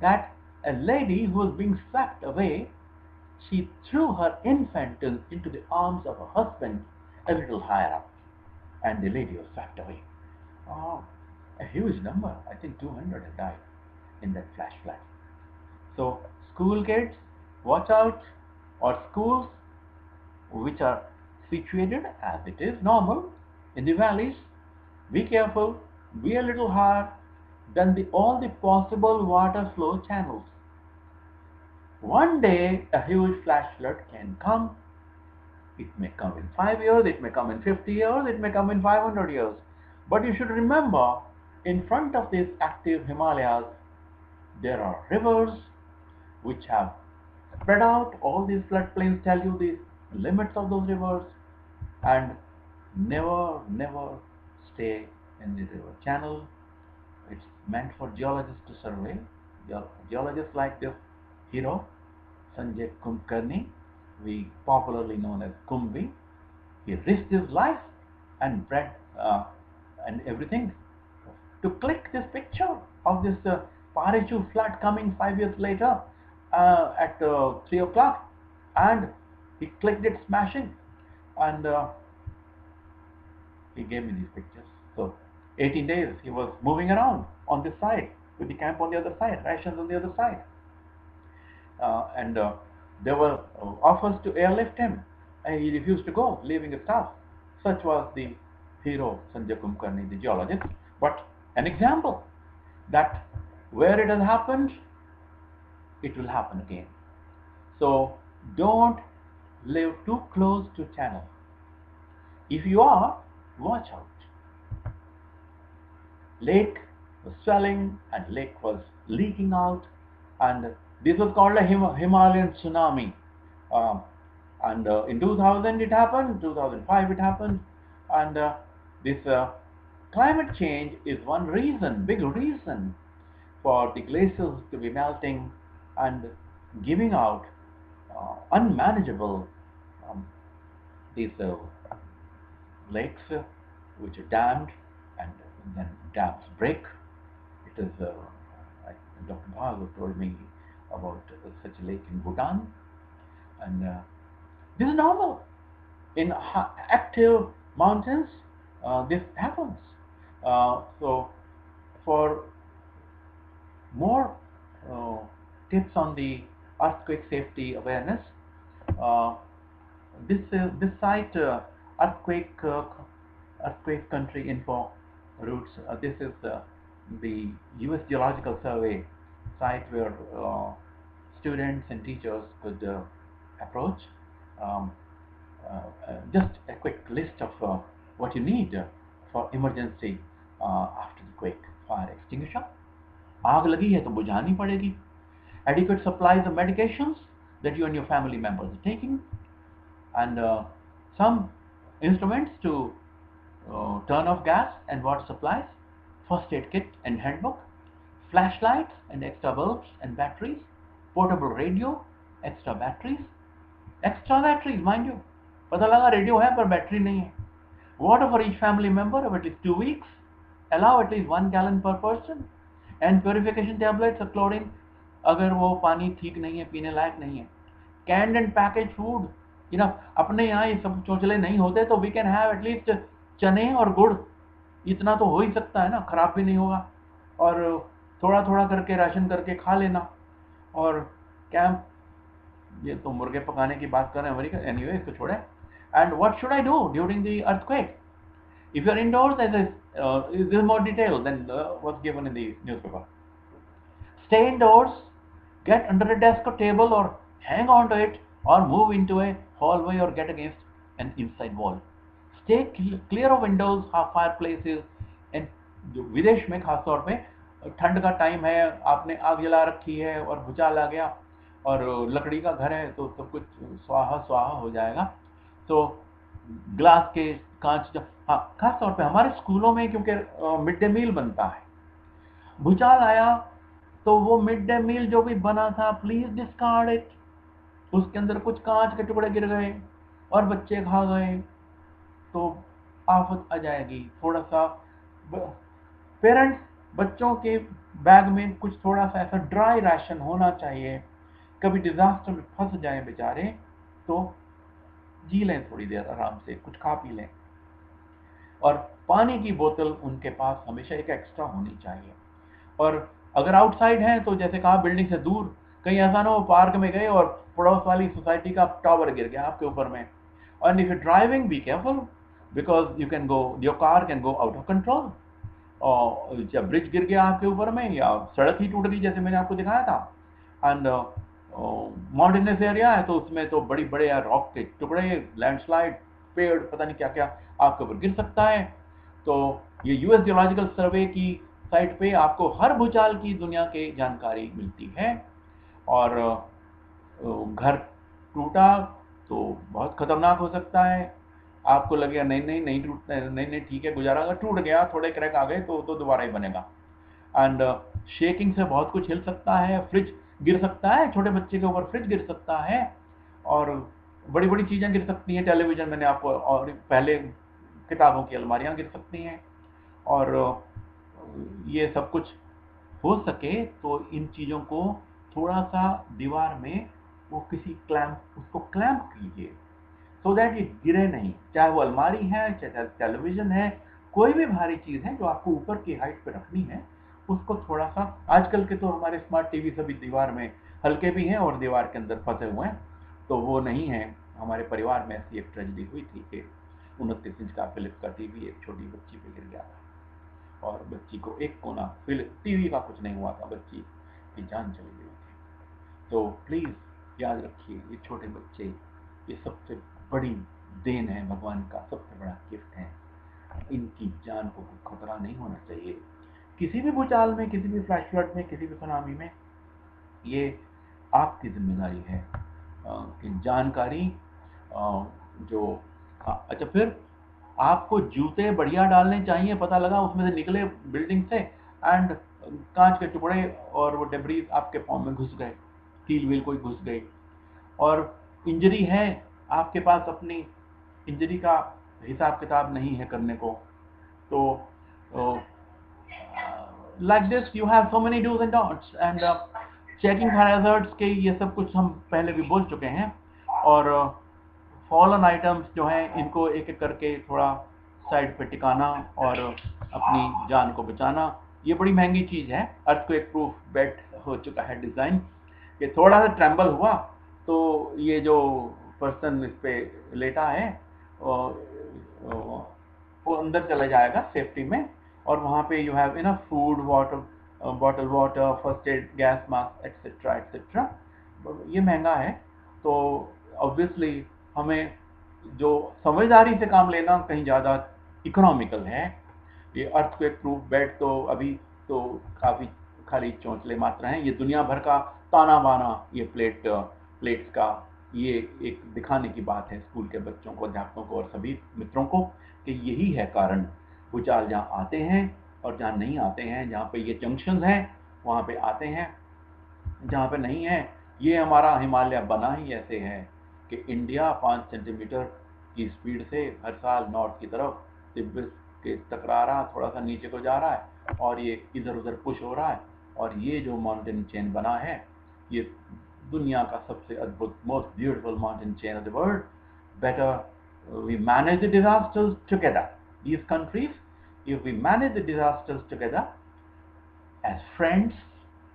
that a lady who was being swept away, she threw her infant into the arms of her husband a little higher up, and the lady was swept away. Oh, a huge number. I think 200 had died in that flash flood. So school kids, watch out, or schools which are situated as it is normal in the valleys, be careful, be a little higher than all the possible water flow channels. One day a huge flash flood can come. It may come in 5 years, it may come in 50 years, it may come in 500 years. But you should remember, in front of these active Himalayas, there are rivers which have spread out. All these floodplains tell you the limits of those rivers, and never stay in the river channel. It's meant for geologists to survey. Geologists like this hero, Sanjay Kumkarni, we popularly known as Kumbi. He risked his life and bread and everything to click this picture of this Parishu flood coming 5 years later at 3 o'clock, and he clicked it smashing, and he gave me these pictures. So 18 days he was moving around on this side with the camp on the other side, rations on the other side, and there were offers to airlift him, and he refused to go, leaving his staff. Such was the hero Sanjay Kumkarni, the geologist. But an example that where it has happened, it will happen again. So don't live too close to channel. If you are, watch out. Lake was swelling and lake was leaking out, and this was called a Himalayan tsunami. And in 2000 it happened, 2005 it happened, and this climate change is one reason, big reason, for the glaciers to be melting and giving out unmanageable these lakes which are dammed, and then dams break. It is Dr. Bhargav told me about such a lake in Bhutan, and this is normal in active mountains. This happens. So for more tips on the earthquake safety awareness, this site earthquake country info roots. This is the U.S. Geological Survey site where students and teachers could approach. Um, just a quick list of what you need for emergency after the quake: fire extinguisher. आग लगी है तो बुझानी पड़ेगी. Adequate supplies of medications that you and your family members are taking, and some instruments to turn off gas and water supplies, first aid kit and handbook, flashlights and extra bulbs and batteries, portable radio, extra batteries mind you. पता लगा radio है पर battery नहीं है. Water for each family member of at least 2 weeks. Allow at least 1 gallon per person. And purification tablets of chlorine अगर वो पानी ठीक नहीं है, पीने लायक नहीं है. Canned and packaged food. अपने यहाँ ये सब चौचले नहीं होते तो we can have at least चने और गुड़. इतना तो हो ही सकता है ना, खराब भी नहीं होगा, और थोड़ा थोड़ा करके राशन करके खा लेना. और कैंप, ये तो मुर्गे पकाने की बात कर रहे हैं अमेरिका, एनीवे इसको छोड़े. And what should I do during the earthquake? If you're indoors, this is more detail than what's given in the newspaper. Stay indoors, get under a desk or table or hang on to it, or move into a hallway or get against an inside wall. Stay clear of windows, fireplaces, and जो विदेश में खास तौर पे ठंड का time है, आपने आग जला रखी है और भूचाल आ गया और लकड़ी का घर है तो सब कुछ स्वाहा स्वाहा हो जाएगा। तो ग्लास के कांच, हाँ खास तौर पे हमारे स्कूलों में क्योंकि मिड डे मील बनता है, भूचाल आया तो वो मिड डे मील जो भी बना था, प्लीज डिस्कार्ड इट। उसके अंदर कुछ कांच के टुकड़े गिर गए और बच्चे खा गए तो आफत आ जाएगी। थोड़ा सा पेरेंट्स बच्चों के बैग में कुछ थोड़ा सा ऐसा ड्राई राशन होना चाहिए, कभी डिजास्टर में फंस जाए बेचारे तो जी लें थोड़ी देर आराम से, कुछ खा पी लें। और पानी की बोतल उनके पास हमेशा एक एक्स्ट्रा होनी चाहिए। और अगर आउटसाइड है तो जैसे कहा बिल्डिंग से दूर, कहीं ऐसा ना हो पार्क में गए और पड़ोस वाली सोसाइटी का टावर गिर गया आपके ऊपर में। और if you driving be careful because you can go, your car can go out of control. और जब ब्रिज गिर गया आपके ऊपर में या सड़क ही टूट गई जैसे मैंने आपको दिखाया था, एंड माउंटेनस एरिया है तो उसमें तो बड़ी बड़े रॉक के टुकड़े, लैंडस्लाइड, पेड़, पता नहीं क्या क्या आपके ऊपर गिर सकता है। तो ये यूएस जियोलॉजिकल सर्वे की साइट पे आपको हर भूचाल की दुनिया की जानकारी मिलती है। और घर टूटा तो बहुत खतरनाक हो सकता है। आपको लगेगा नहीं नहीं नहीं टूटता, नहीं नहीं ठीक है गुजारा, अगर टूट गया थोड़े क्रैक आ गए तो दोबारा ही बनेगा। एंड शेकिंग से बहुत कुछ हिल सकता है, फ्रिज गिर सकता है, छोटे बच्चे के ऊपर फ्रिज गिर सकता है और बड़ी बड़ी चीज़ें गिर सकती हैं, टेलीविज़न मैंने आपको, और पहले किताबों की अलमारियाँ गिर सकती हैं। और ये सब कुछ हो सके तो इन चीज़ों को थोड़ा सा दीवार में वो किसी क्लैंप, उसको क्लैंप कीजिए सो दैट ये गिरे नहीं, चाहे वो अलमारी है, चाहे टेलीविज़न है, कोई भी भारी चीज़ है जो आपको ऊपर की हाइट पे रखनी है, उसको थोड़ा सा, आजकल के तो हमारे स्मार्ट टीवी सभी दीवार में हल्के भी हैं और दीवार के अंदर फंसे हुए हैं, तो वो नहीं है। हमारे परिवार में ऐसी एक ट्रेजेडी हुई थी कि 29 इंच का फिलिप्स का टीवी एक छोटी बच्ची पे गिर गया था और बच्ची को एक कोना, फिलिप्स टीवी का कुछ नहीं हुआ था, बच्ची की जान चली गई थी। तो प्लीज़ याद रखिए, ये छोटे बच्चे ये सबसे बड़ी देन है, भगवान का सबसे बड़ा गिफ्ट है, इनकी जान को खतरा नहीं होना चाहिए। किसी भी भूचाल में, किसी भी फ्लैश फ्लड में, किसी भी सुनामी में ये आपकी जिम्मेदारी है कि जानकारी जो अच्छा, फिर आपको जूते बढ़िया डालने चाहिए। पता लगा उसमें से निकले बिल्डिंग से एंड कांच के टुकड़े और वो डेब्रीज आपके पाँव में घुस गए, हील व्हील कोई घुस गई और इंजरी है, आपके पास अपनी इंजरी का हिसाब किताब नहीं है करने को, तो like this you have so many dos and don'ts. And checking for hazards के ये सब कुछ हम पहले भी बोल चुके हैं। और फॉलन आइटम्स जो हैं इनको एक एक करके थोड़ा साइड पे टिकाना और अपनी जान को बचाना, ये बड़ी महंगी चीज़ है। अर्थक्वेक प्रूफ बेड हो चुका है डिज़ाइन, ये थोड़ा सा ट्रैम्बल हुआ तो ये जो पर्सन इस पे लेटा है वो अंदर चला जाएगा सेफ्टी में, और वहाँ पे you have enough food, water, bottle water, first aid, gas mask, etcetera etcetera. ये महंगा है तो ऑब्वियसली हमें जो समझदारी से काम लेना कहीं ज़्यादा इकोनॉमिकल है। ये अर्थक्वेक प्रूफ बेड तो अभी तो काफ़ी खाली चौंचले मात्र हैं, ये दुनिया भर का ताना बाना, ये प्लेट्स का ये एक दिखाने की बात है स्कूल के बच्चों को, अध्यापकों को और सभी मित्रों को कि यही है कारण, भूचाल जहाँ आते हैं और जहाँ नहीं आते हैं, जहाँ पे ये जंक्शन हैं वहाँ पे आते हैं, जहाँ पे नहीं है। ये हमारा हिमालय बना ही ऐसे है कि इंडिया 5 सेंटीमीटर की स्पीड से हर साल नॉर्थ की तरफ तिब्बत के टकरा रहा, थोड़ा सा नीचे को जा रहा है और ये इधर उधर पुश हो रहा है। और ये जो माउंटेन चेन बना है ये दुनिया का सबसे अद्भुत, most beautiful mountain chain of the world. Better we manage the disasters together, these countries, if we manage the disasters together as friends,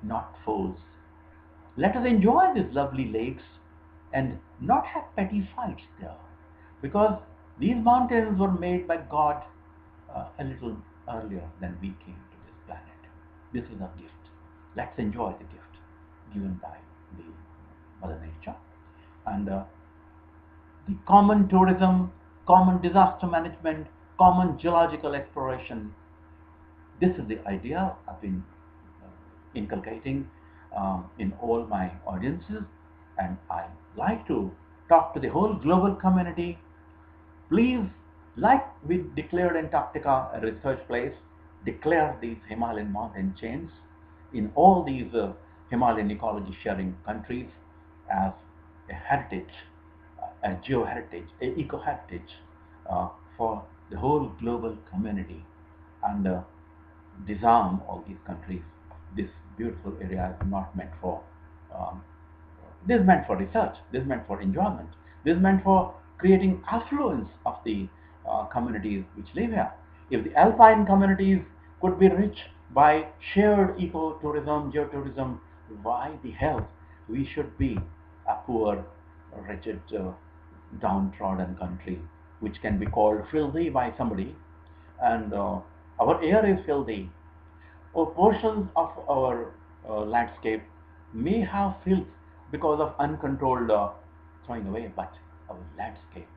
not foes. Let us enjoy these lovely lakes and not have petty fights there, because these mountains were made by God a little earlier than we came to this planet. This is a gift. Let's enjoy the gift given by the Mother Nature. And the common tourism, common disaster management, common geological exploration. This is the idea I've been inculcating in all my audiences, and I like to talk to the whole global community. Please, like we declared Antarctica a research place, declare these Himalayan mountain chains in all these Himalayan ecology sharing countries as a heritage, a geo-heritage, a eco-heritage for the whole global community, and disarm all these countries. This beautiful area is not meant for um, this is meant for research. This is meant for enjoyment. This is meant for creating affluence of the communities which live here. If the alpine communities could be rich by shared ecotourism, geotourism, why the hell we should be a poor, wretched, downtrodden country which can be called filthy by somebody, and our air is filthy, or portions of our landscape may have filth because of uncontrolled throwing away, but our landscape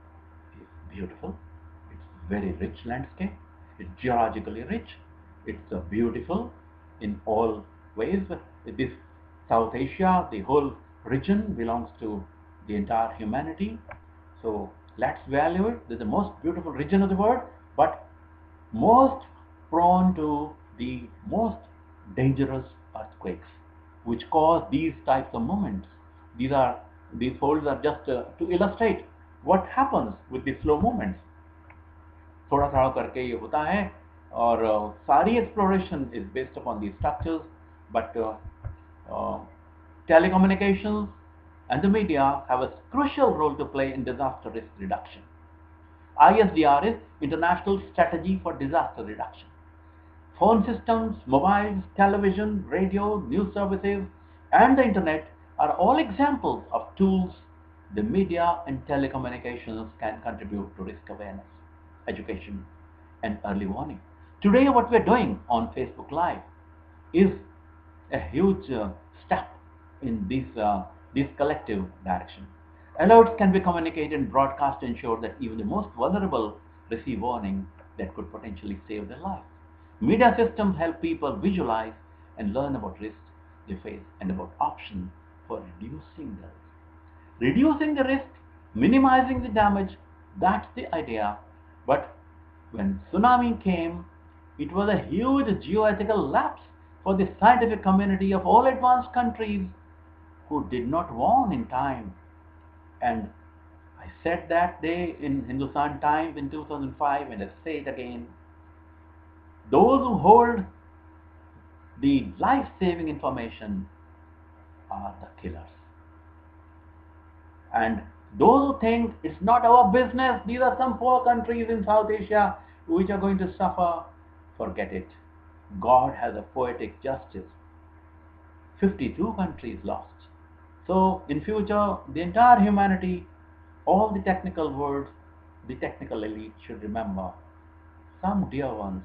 is beautiful. It's very rich landscape. It's geologically rich. It's beautiful in all ways. This South Asia, the whole region belongs to the entire humanity. So let's value it. This is the most beautiful region of the world, but most prone to the most dangerous earthquakes, which cause these types of moments. These are these folds are just to illustrate what happens with the slow movements. थोड़ा थोड़ा करके ये होता है, और सारी exploration is based upon these structures, but uh, telecommunications and the media have a crucial role to play in disaster risk reduction. ISDR is International Strategy for Disaster Reduction. Phone systems, mobiles, television, radio, news services, and the internet are all examples of tools the media and telecommunications can contribute to risk awareness, education, and early warning. Today, what we're doing on Facebook Live is a huge step in this collective direction. Alerts can be communicated and broadcast to ensure that even the most vulnerable receive warning that could potentially save their life. Media systems help people visualize and learn about risks they face and about options for reducing the risk. Reducing the risk, minimizing the damage, that's the idea. But when tsunami came, it was a huge geoethical lapse for the scientific community of all advanced countries who did not warn in time. And I said that day in Hindustan Times in 2005, and I say it again. Those who hold the life saving information are the killers. And those who think it's not our business, these are some poor countries in South Asia which are going to suffer, forget it. God has a poetic justice. 52 countries lost. So in future, the entire humanity, all the technical world, the technical elite should remember some dear ones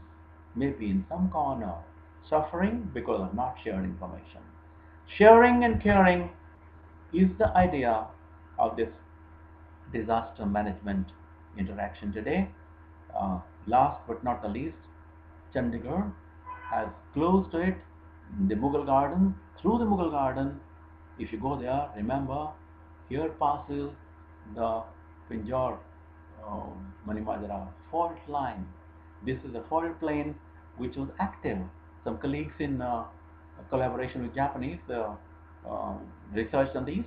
may be in some corner suffering because of not sharing information. Sharing and caring is the idea of this disaster management interaction today. Last but not the least, Chandigarh has close to it the Mughal Garden. Through the Mughal Garden, if you go there, remember here passes the Pinjore Manimajra fault line. This is a fault plane which was active. Some colleagues in collaboration with Japanese uh, researched on these.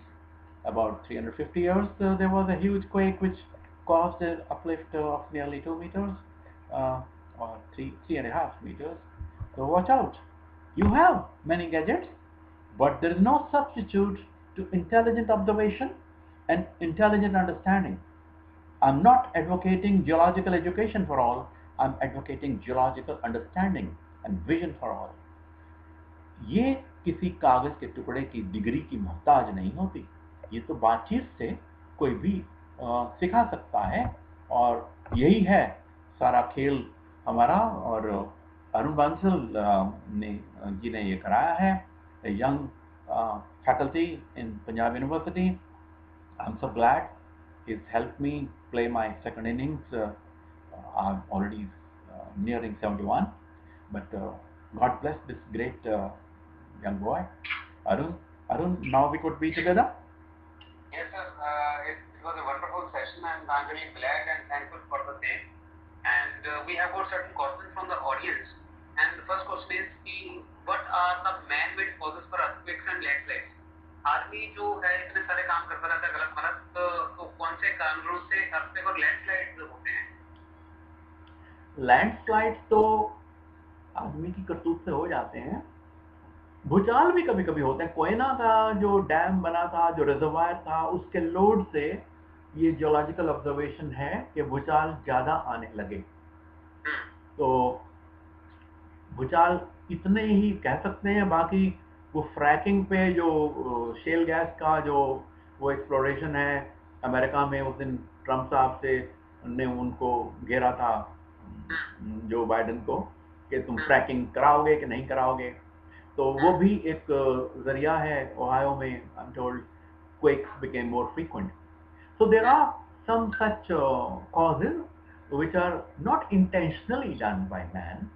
About 350 years, there was a huge quake which caused an uplift of nearly 2 meters, uh, or three and a half meters. So watch out. You have many gadgets, but there is no substitute to intelligent observation and intelligent understanding. I'm not advocating geological education for all, I'm advocating geological understanding and vision for all. ये किसी कागज के टुकड़े की degree की मोहताज नहीं होती, ये तो बातचीत से कोई भी सिखा सकता है, और यही है सारा खेल हमारा, और अरुण बांसल ने जी ने ये कराया है, young faculty in Punjab university. I am so glad he's helped me play my second innings. I'm already nearing 71, but God bless this great young boy, Arun. Arun, now we could be together. Yes, sir. It was a wonderful session, and I'm really glad and thankful for the same. And we have got certain questions from the audience. And the first question is, what are the man-made causes for earthquakes and landslides? आदमी जो है इतने सारे काम करता रहता है गलत मलत, तो कौन से कारणों से अर्थक्वेक और लैंडस्लाइड होते हैं? लैंडस्लाइड तो आदमी की करतूत से हो जाते हैं. भूचाल भी कभी कभी होते हैं. कोयना का जो डैम बना था, जो रिजर्वायर था, उसके लोड से ये जियोलॉजिकल ऑब्जर्वेशन है कि भूचाल ज्यादा आने लगे. तो भूचाल इतने ही कह सकते हैं. बाकी वो फ्रैकिंग पे जो शेल गैस का जो वो एक्सप्लोरेशन है अमेरिका में, उस दिन ट्रम्प साहब से ने उनको घेरा था, जो बाइडेन को, कि तुम फ्रैकिंग कराओगे कि नहीं कराओगे. तो वो भी एक जरिया है. ओहायो में I am told quakes became more frequent. So there are some such causes which are not intentionally done by man,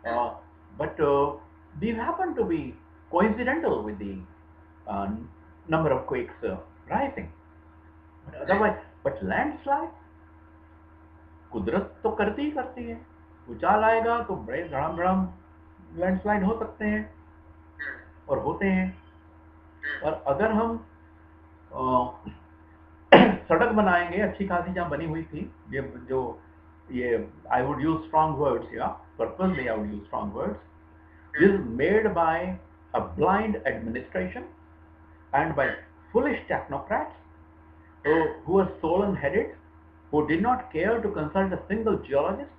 uh, but these happen to be coincidental with the uh, number of quakes rising. But otherwise, but landslide, कुदरत तो करती ही करती है. उछाल आएगा तो बड़े धड़म धड़म landslide हो सकते हैं, और होते हैं. और अगर हम सड़क बनाएंगे, अच्छी खासी जहाँ बनी हुई थी, ये जो ये I would use strong words, या purposely I would use strong words, is made by a blind administration and by foolish technocrats who were sullen headed, who did not care to consult a single geologist,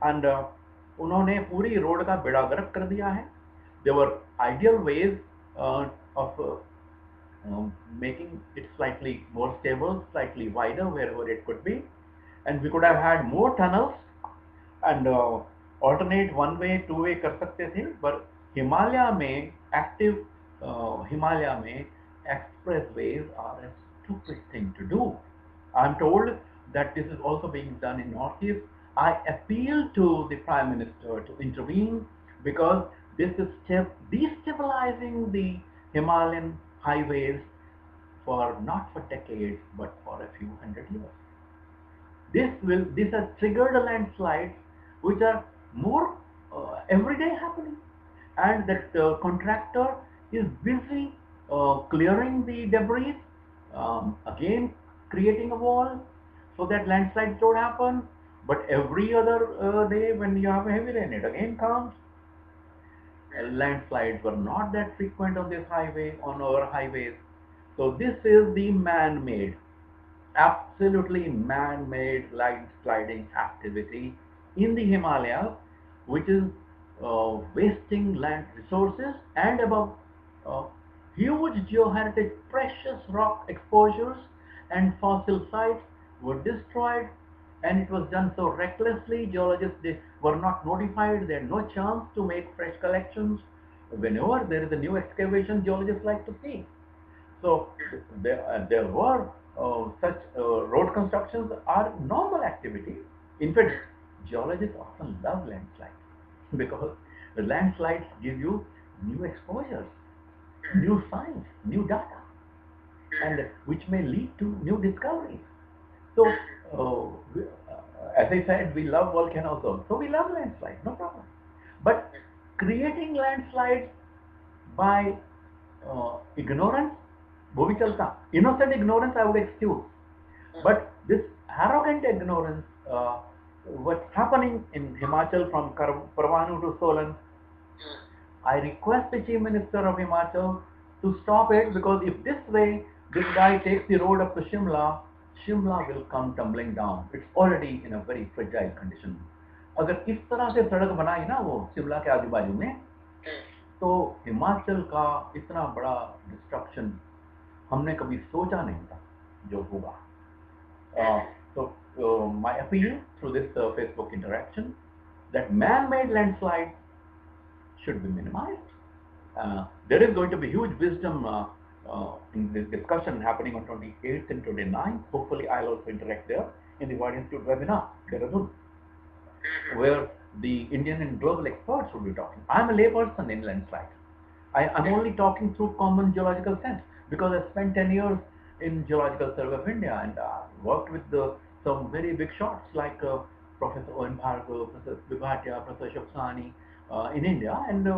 and उन्होंने पूरी road का बेड़ा गर्क कर दिया है. There were ideal ways of making it slightly more stable, slightly wider wherever it could be, and we could have had more tunnels and alternate one way, two way कर सकते थे. पर हिमालय में active हिमालय में expressways are a stupid thing to do. I'm told that this is also being done in Northeast. I appeal to the Prime Minister to intervene, because this is destabilizing the Himalayan highways for not for decades but for a few hundred years. This has triggered a landslide which are more every day happening, and that contractor is busy clearing the debris, again creating a wall so that landslides don't happen. But every other day when you have a heavy rain, it again comes. Landslides were not that frequent on this highway, on our highways. So this is the man-made, absolutely man-made sliding activity in the Himalayas, which is wasting land resources, and above uh, huge geoheritage precious rock exposures and fossil sites were destroyed, and it was done so recklessly. Geologists, they were not notified. They had no chance to make fresh collections. Whenever there is a new excavation, geologists like to see. So there were such road constructions are normal activity. In fact, geologists often love landslides because the landslides give you new exposures, new science, new data, and which may lead to new discoveries. So, as I said, we love volcanoes also. So we love landslides, no problem. But creating landslides by ignorance, वो भी चलता. Innocent ignorance I would excuse, but this arrogant ignorance, what's happening in Himachal from Parvanu to Solan, I request the Chief Minister of Himachal to stop it, because if this way this guy takes the road up to Shimla, Shimla will come tumbling down. It's already in a very fragile condition. अगर इस तरह से सड़क बनाई ना वो शिमला के आजू बाजू में, तो हिमाचल का इतना बड़ा डिस्ट्रक्शन हमने कभी सोचा नहीं था जो होगा. So my appeal through this Facebook interaction that man-made landslides should be minimized. There is going to be huge wisdom in this discussion happening on 28th and 29th. Hopefully, I'll also interact there in the Wide Institute webinar, Dehradun, where the Indian and global experts will be talking. I'm a layperson in landslides. I'm only talking through common geological sense because I spent 10 years in Geological Survey of India and worked with some very big shots like Professor Owen Bhargava, Professor Vibhatia, Professor Shafsani in India and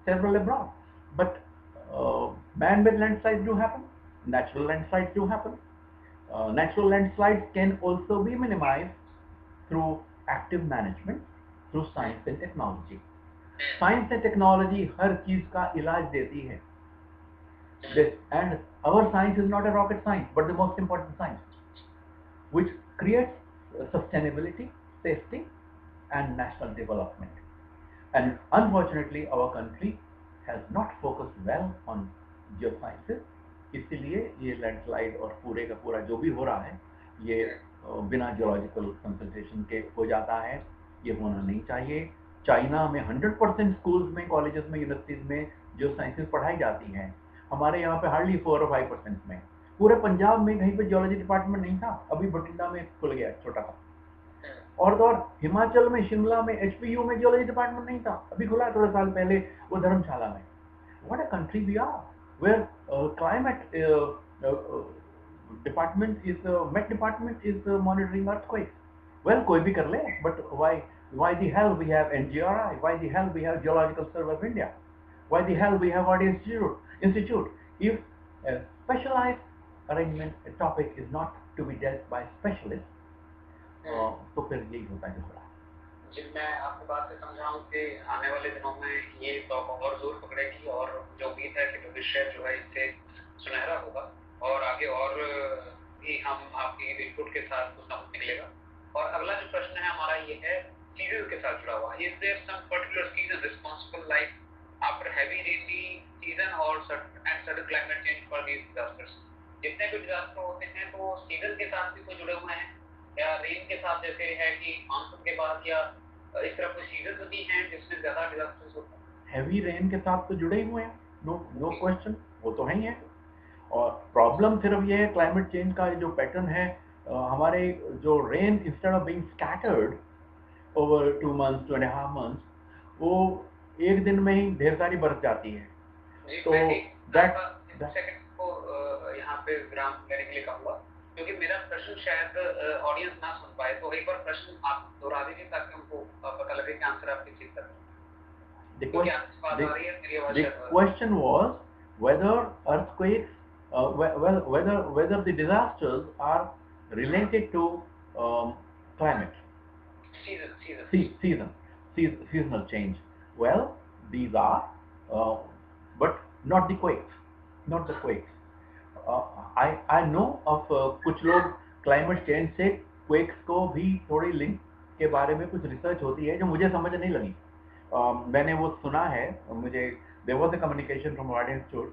several abroad. But man-made landslides do happen, natural landslides do happen. Natural landslides can also be minimized through active management, through science and technology. Science and technology हर चीज का इलाज देती है and our science is not a rocket science but the most important science which creates sustainability, safety and national development. And unfortunately our country has not focused well on geosciences. इसलिए ये landslide और पूरे का पूरा जो भी हो रहा है ये बिना जियोलॉजिकल कंसल्टेशन के हो जाता है. ये होना नहीं चाहिए. चाइना में 100% स्कूल्स में, कॉलेजेस में, यूनिवर्सिटीज में जो साइंसेस पढ़ाई जाती हैं. हमारे यहाँ पे हार्डली 4 और 5% में. पूरे पंजाब में कहीं पे जियोलॉजी डिपार्टमेंट नहीं था. अभी बठिंडा में खुल गया छोटा सा. और तो और हिमाचल में, शिमला में, HPU में जियोलॉजी डिपार्टमेंट नहीं था. अभी खुला थोड़े साल पहले वो धर्मशाला में. What a country we are where climate department is met department is monitoring earthquakes. Well कोई भी कर ले, but why the hell we have NGRI? Why the hell we have Geological Survey of India? Why the hell we have our institute? If a specialized arrangement, a topic is not to be dealt by specialists, तो फिर यही होता है दूसरा. जी, मैं आपकी बात से समझा हूँ कि आने वाले दिनों में ये टॉपिक और जोर पकड़ेगी और जो उम्मीद है कि भविष्य जो है इससे सुनहरा होगा और आगे और भी हम आपके इनपुट के साथ कुछ ना कुछ निकलेगा. और अगला जो प्रश्न है हमारा ये है सीजन के साथ जुड़ा हुआ. Is there some particular season responsible like after heavy rainy season or sudden climate change for these disasters? जितने भी डिजास्टर होते हैं तो सीजन के साथ भी कोई जुड़े हुए हैं या रेन के साथ, जैसे है कि मानसून के बाद या इस तरह कोई सीजन होती हैं जिसमें ज्यादा डिजास्टर्स होते हैं? हैवी रेन के साथ तो जुड़े ही हुए हैं, नो क्वेश्चन, वो तो है ही है. और प्रॉब्लम सिर्फ ये है क्लाइमेट चेंज का जो पैटर्न है. हमारे जो rain instead of being scattered over 2 months, 2.5 months, वो एक दिन में ही ढेर सारी बरस जाती है. तो सेकंड को यहाँ पे विराम लेने के लिए कहूँगा क्योंकि मेरा प्रश्न शायद ऑडियंस ना सुन पाए, तो एक बार प्रश्न आप दोहरा दीजिए ताकि उनको पता लगे कि आंसर आप किस चीज का. The question was whether earthquakes, whether the disasters are related to climate. Seasonal change. Well, these are, but not the quakes, not the quakes. I know of कुछ लोग climate change से quakes को भी थोड़ी link के बारे में कुछ research होती है जो मुझे समझ नहीं लगी. मैंने वो सुना है. मुझे there was a communication from Wide Institute,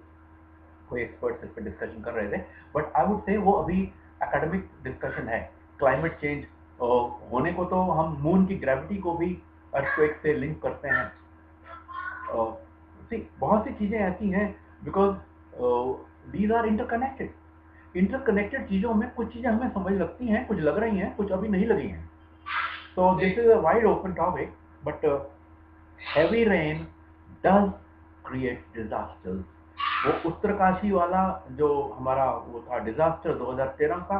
कोई experts इस पर discussion कर रहे थे, but I would say वो अभी academic discussion है. Climate change होने को तो हम मून की ग्रेविटी को भी अर्थक्वेक से लिंक करते हैं. बहुत सी चीजें ऐसी हैं बिकॉज दीज आर इंटरकनेक्टेड चीजों में कुछ चीजें हमें समझ लगती हैं, कुछ लग रही हैं, कुछ अभी नहीं लगी हैं. So this is a wide open topic, but heavy rain does create disasters. वो उत्तरकाशी वाला जो हमारा वो था डिजास्टर 2013 का,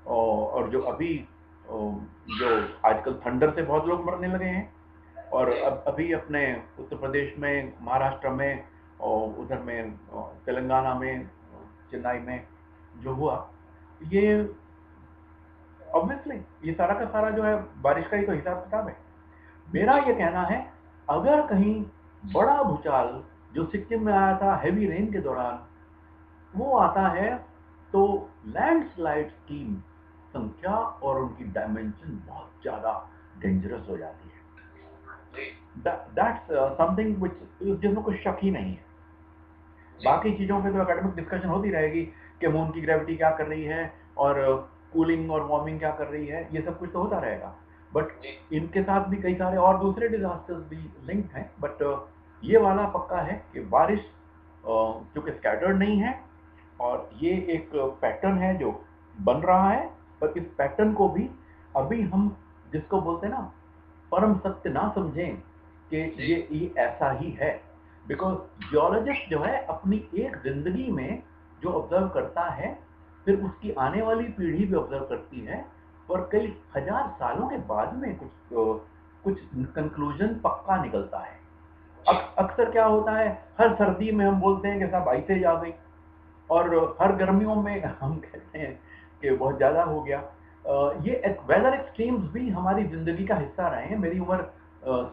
और जो अभी जो आजकल थंडर से बहुत लोग मरने लगे हैं, और अभी अपने उत्तर प्रदेश में, महाराष्ट्र में और उधर में तेलंगाना में, चेन्नई में जो हुआ, ये ऑब्वियसली ये सारा का सारा जो है बारिश का ही तो हिसाब किताब है. मेरा ये कहना है अगर कहीं बड़ा भूचाल जो सिक्किम में आया था हेवी रेन के दौरान वो आता है तो लैंडस्लाइड्स की संख्या और उनकी डायमेंशन बहुत ज्यादा डेंजरस हो जाती है. दैट्स समथिंग जिसमें कुछ शक ही नहीं है. बाकी चीजों पे तो एकेडमिक डिस्कशन होती रहेगी कि मून की ग्रेविटी क्या कर रही है और कूलिंग और वार्मिंग क्या कर रही है, ये सब कुछ तो होता रहेगा. बट जी इनके साथ भी कई सारे और दूसरे डिजास्टर्स भी लिंक्ड हैं, बट ये वाला पक्का है कि बारिश चूंकि स्कैटर्ड नहीं है, और ये एक पैटर्न है जो बन रहा है, पर इस पैटर्न को भी अभी हम जिसको बोलते हैं ना, परम सत्य ना समझें कि जी ये ऐसा ही है। बिकॉज जियोलॉजिस्ट जो है अपनी एक जिंदगी में जो ऑब्जर्व करता है, फिर उसकी आने वाली पीढ़ी भी ऑब्जर्व करती है, और कई हजार सालों के बाद में कुछ कंक्लूजन पक्का निकलता है। जी अक्सर क्या होता है, हर सर्दी में हम बोलते हैं कि साहब आइसे आ गई, और हर गर्मियों में हम कहते हैं कि बहुत ज़्यादा हो गया। ये वेदर एक्सट्रीम्स भी हमारी ज़िंदगी का हिस्सा रहे हैं। मेरी उम्र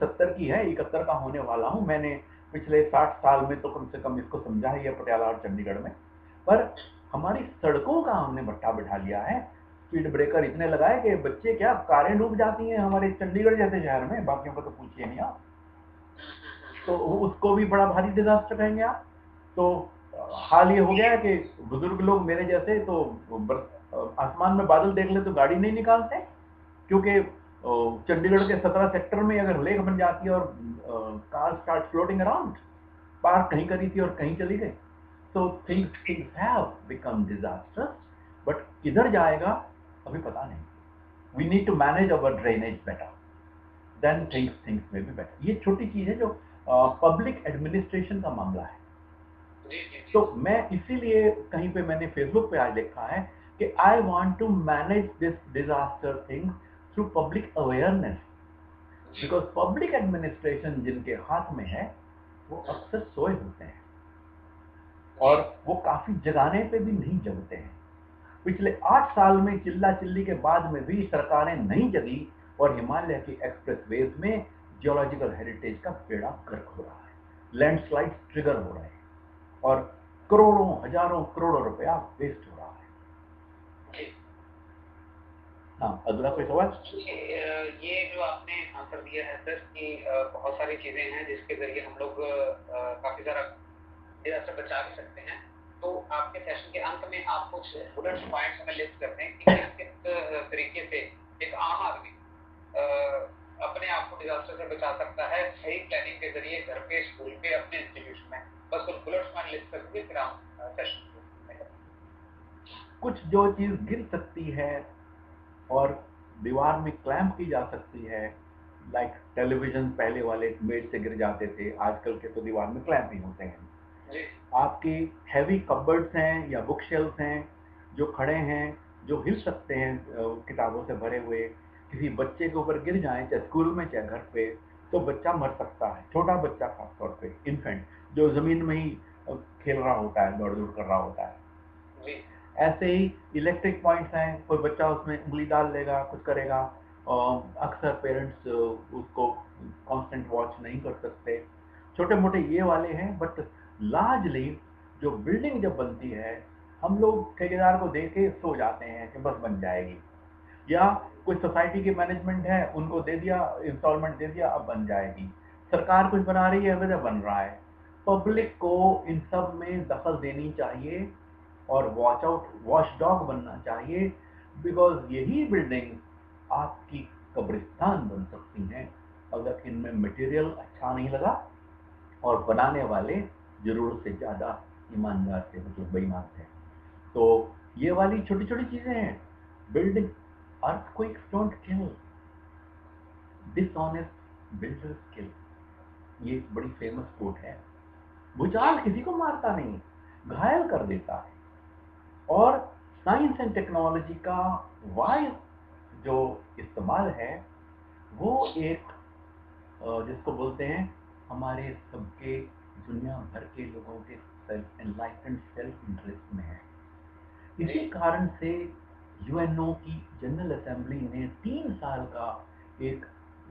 70 की है, 71 का होने वाला हूँ। मैंने पिछले 60 साल में तो कम से कम इसको समझा ही है, पटियाला और चंडीगढ़ में। पर हमारी सड़कों का हमने भट्टा बिठा लिया है। स्पीड ब्रेकर इतने लगाए कि बच्चे क्या, कारें डूब जाती हैं हमारे चंडीगढ़ जैसे शहर में, बाकियों को तो पूछिए नहीं आप। तो उसको भी बड़ा भारी डिजास्टर कहेंगे आप। तो हाल ये हो गया है कि बुजुर्ग लोग मेरे जैसे तो आसमान में बादल देख ले तो गाड़ी नहीं निकालते, क्योंकि चंडीगढ़ के 17 सेक्टर में अगर लेक बन जाती है और car start floating around, park कहीं करी थी और कहीं चली गई। तो things have become disasters, but किधर जाएगा अभी पता नहीं। We need to manage our drainage better, then things may be better. ये छोटी चीज है जो पब्लिक एडमिनिस्ट्रेशन का मामला है। जी जी जी तो मैं इसीलिए कहीं पे मैंने फेसबुक पे आज लिखा है कि I want to manage this disaster thing through public awareness. जी बिकॉज पब्लिक एडमिनिस्ट्रेशन जिनके हाथ में है वो हम्म, अक्सर सोए होते हैं, जी और वो काफी जगाने पे भी नहीं जगते हैं। पिछले 8 साल में चिल्ला चिल्ली के बाद में भी सरकारें नहीं जगी, और हिमालय की एक्सप्रेसवेज में जियोलॉजिकल हेरिटेज का बेड़ा गर्क हो रहा है, लैंडस्लाइड ट्रिगर हो रहे हैं, और करोड़ों हजारों करोड़ों रुपया वेस्ट हो रहा है। जी हाँ, अगला तो कोई सवाल? ये जो आपने आंसर दिया है सर कि बहुत सारी चीजें हैं जिसके जरिए हम लोग काफी सारा डिजास्टर बचा भी सकते हैं। तो आपके सेशन के अंत में आप कुछ बुलेट पॉइंट्स हमें लिस्ट करते हैं कि किस किस तरीके से एक आम आदमी अ, अपने आप को डिजास्टर से बचा सकता है सही प्लानिंग के जरिए, घर पे, स्कूल पे, अपने इंस्टीट्यूशन में। बस कुछ बुलेट पॉइंट लिस्ट कर दीजिए, फिर हम सेशन को खत्म करें। कुछ जो चीज गिर सकती है और दीवार में क्लैंप की जा सकती है, लाइक टेलीविजन पहले वाले मेड से गिर जाते थे, आजकल के तो दीवार में क्लैंप ही होते हैं। जी आपकी हैवी कबर्ड्स हैं या बुक शेल्फ हैं जो खड़े हैं, जो हिल सकते हैं, किताबों से भरे हुए, किसी बच्चे के ऊपर गिर जाएं, चाहे स्कूल में चाहे घर पे, तो बच्चा मर सकता है। छोटा बच्चा खासतौर पे, इन्फेंट, जो जमीन में ही खेल रहा होता है, दौड़ दौड़ कर रहा होता है। जी ऐसे ही इलेक्ट्रिक पॉइंट्स हैं, कोई बच्चा उसमें उंगली डाल लेगा, कुछ करेगा, अक्सर पेरेंट्स उसको कांस्टेंट वॉच नहीं कर सकते। छोटे मोटे ये वाले हैं, बट लार्जली जो बिल्डिंग जब बनती है, हम लोग ठेकेदार को दे के सो जाते हैं कि बस बन जाएगी, या कोई सोसाइटी की मैनेजमेंट है, उनको दे दिया, इंस्टॉलमेंट दे दिया, अब बन जाएगी। सरकार कुछ बना रही है, वजह बन रहा है। जी पब्लिक को इन सब में दखल देनी चाहिए, और वॉच आउट, वॉच डॉग बनना चाहिए, बिकॉज यही बिल्डिंग आपकी कब्रिस्तान बन सकती हैं अगर इनमें मटेरियल अच्छा नहीं लगा, और बनाने वाले जरूरत से ज्यादा ईमानदार थे, मतलब बेईमान थे। तो ये वाली छोटी छोटी चीजें हैं। Building, earthquakes don't kill, dishonest builders kill, ये बड़ी फेमस कोट है। जी भूचाल किसी को मारता नहीं, घायल कर देता है। और साइंस एंड टेक्नोलॉजी का वाइज जो इस्तेमाल है, वो एक जिसको बोलते हैं हमारे सबके, दुनिया भर के लोगों के सेल्फ एनलाइटेंड सेल्फ इंटरेस्ट में है। जी इसी कारण से यूएनओ की जनरल असेंबली ने 3 साल का एक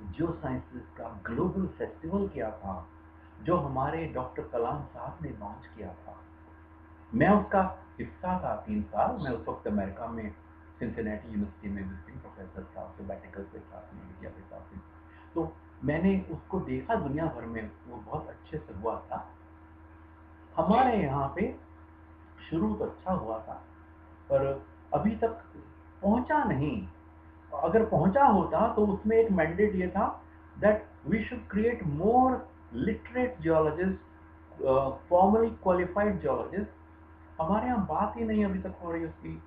जियो साइंसेस का ग्लोबल फेस्टिवल किया था, जो हमारे डॉक्टर कलाम साहब ने लॉन्च किया था। मैं उसका हिस्सा था 3 साल। मैं उस वक्त अमेरिका में सिंसिनेटी यूनिवर्सिटी में विजिटिंग प्रोफेसर था, सबैटिकल पे था, अपनी इंडिया के साथ में। तो मैंने उसको देखा दुनिया भर में, वो बहुत अच्छे से हुआ था। जी हमारे यहाँ पे शुरू तो अच्छा हुआ था, पर अभी तक पहुंचा नहीं। अगर पहुंचा होता तो उसमें एक मैंडेट ये था that we should create more literate geologist, formally qualified geologist. हमारे यहाँ बात ही नहीं अभी तक हो रही उसकी।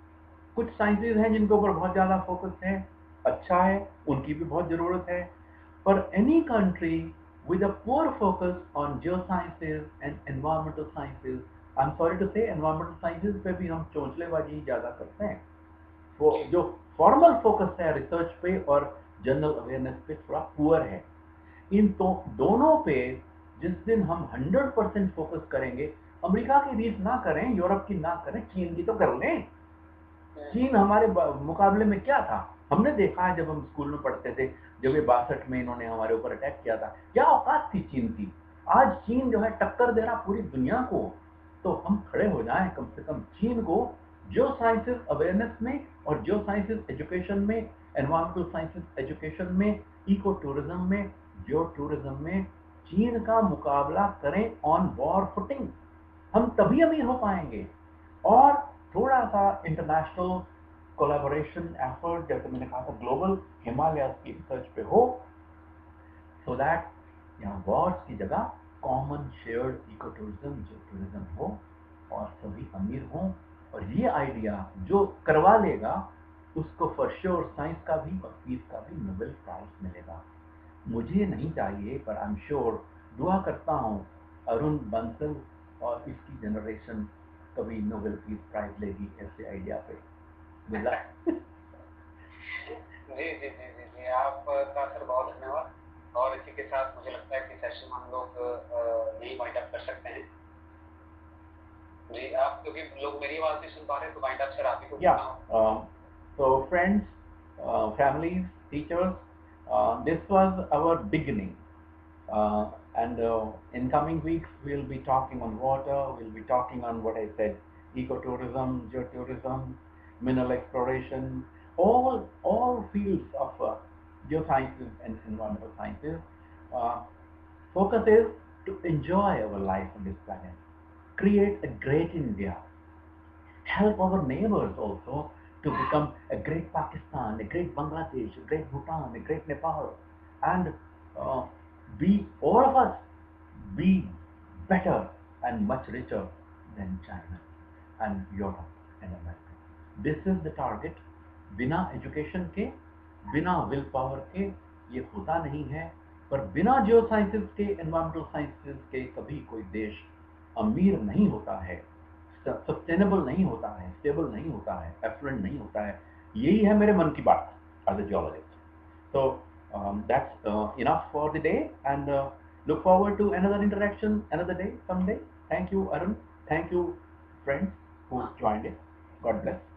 कुछ साइंसेज हैं जिनके ऊपर बहुत ज़्यादा फोकस है, अच्छा है, उनकी भी बहुत ज़रूरत है, पर any country with a poor focus on geosciences and environmental sciences, I'm sorry to say environmental sciences पे भी हम चोंचलेबाजी ज़्यादा करते हैं। वो जी जो फॉर्मल फोकस है रिसर्च पे और जनरल अवेयरनेस पे थोड़ा पुअर है। इन तो दोनों पे जिस दिन हम 100% फोकस करेंगे, अमेरिका की रीस ना करें, यूरोप की ना करें, चीन की तो कर लें। चीन हमारे मुकाबले में क्या था? हमने देखा है जब हम स्कूल में पढ़ते थे, जब ये 62 में इन्होंने हमारे ऊपर अटैक किया था, क्या औकात थी चीन की। आज चीन जो है टक्कर दे रहा पूरी दुनिया को। तो हम खड़े हो जाएं कम से कम चीन को जो साइंसेस अवेयरनेस में और जो साइंसेस एजुकेशन में, एनवायरमेंटल साइंसेस एजुकेशन में, इको टूरिज्म में, जियो टूरिज्म में चीन का मुकाबला करें ऑन वॉर फुटिंग। हम तभी अमीर हो पाएंगे। और थोड़ा सा इंटरनेशनल कोलैबोरेशन एफर्ट, जैसे मैंने कहा था, ग्लोबल हिमालय की रिसर्च पे हो, सो दैट यहाँ वॉर्स की जगह कॉमन शेयर्ड इको टूरिज्म, जो टूरिज्म हो और सभी अमीर हों। और ये आइडिया जो करवा लेगा उसको फॉर श्योर साइंस का भी और पीस का भी नोबेल प्राइज मिलेगा। मुझे नहीं चाहिए, पर आई एम श्योर, दुआ करता हूँ अरुण बंसल और इसकी जनरेशन कभी नोबेल पीस प्राइज लेगी ऐसे आइडिया पे। मिला। जी जी जी जी जी आपका सर बहुत धन्यवाद। और इसी के साथ मुझे लगता है कि सेशन हम लोग यही वाइंड अप कर सकते हैं। जी आप, क्योंकि लोग मेरी आवाज नहीं सुन पा रहे, तो वाइंड अप सर आप ही को Yeah, करना होगा। so friends, families, teachers, this was our beginning. And in coming weeks, we'll be talking on water, we'll be talking on what I said, ecotourism, geotourism, mineral exploration, all fields of geosciences and environmental sciences. Uh, Focus is to enjoy our life on this planet, create a great India, help our neighbors also to become a great Pakistan, a great Bangladesh, a great Bhutan, a great Nepal, and uh, be all of us be better and much richer than China and Europe and America. This is the target. बिना education के, बिना will power के ये होता नहीं है। पर बिना जियो साइंसेस के, एनवायरमेंटल साइंसेस के कभी कोई देश अमीर नहीं होता है, सस्टेनेबल नहीं होता है, स्टेबल नहीं होता है, एफ्लुएंट नहीं होता है। यही है मेरे मन की बात as a geologist. So that's enough for the day, and look forward to another interaction another day, someday. Thank you, Arun. Thank you, friends who joined it. God bless.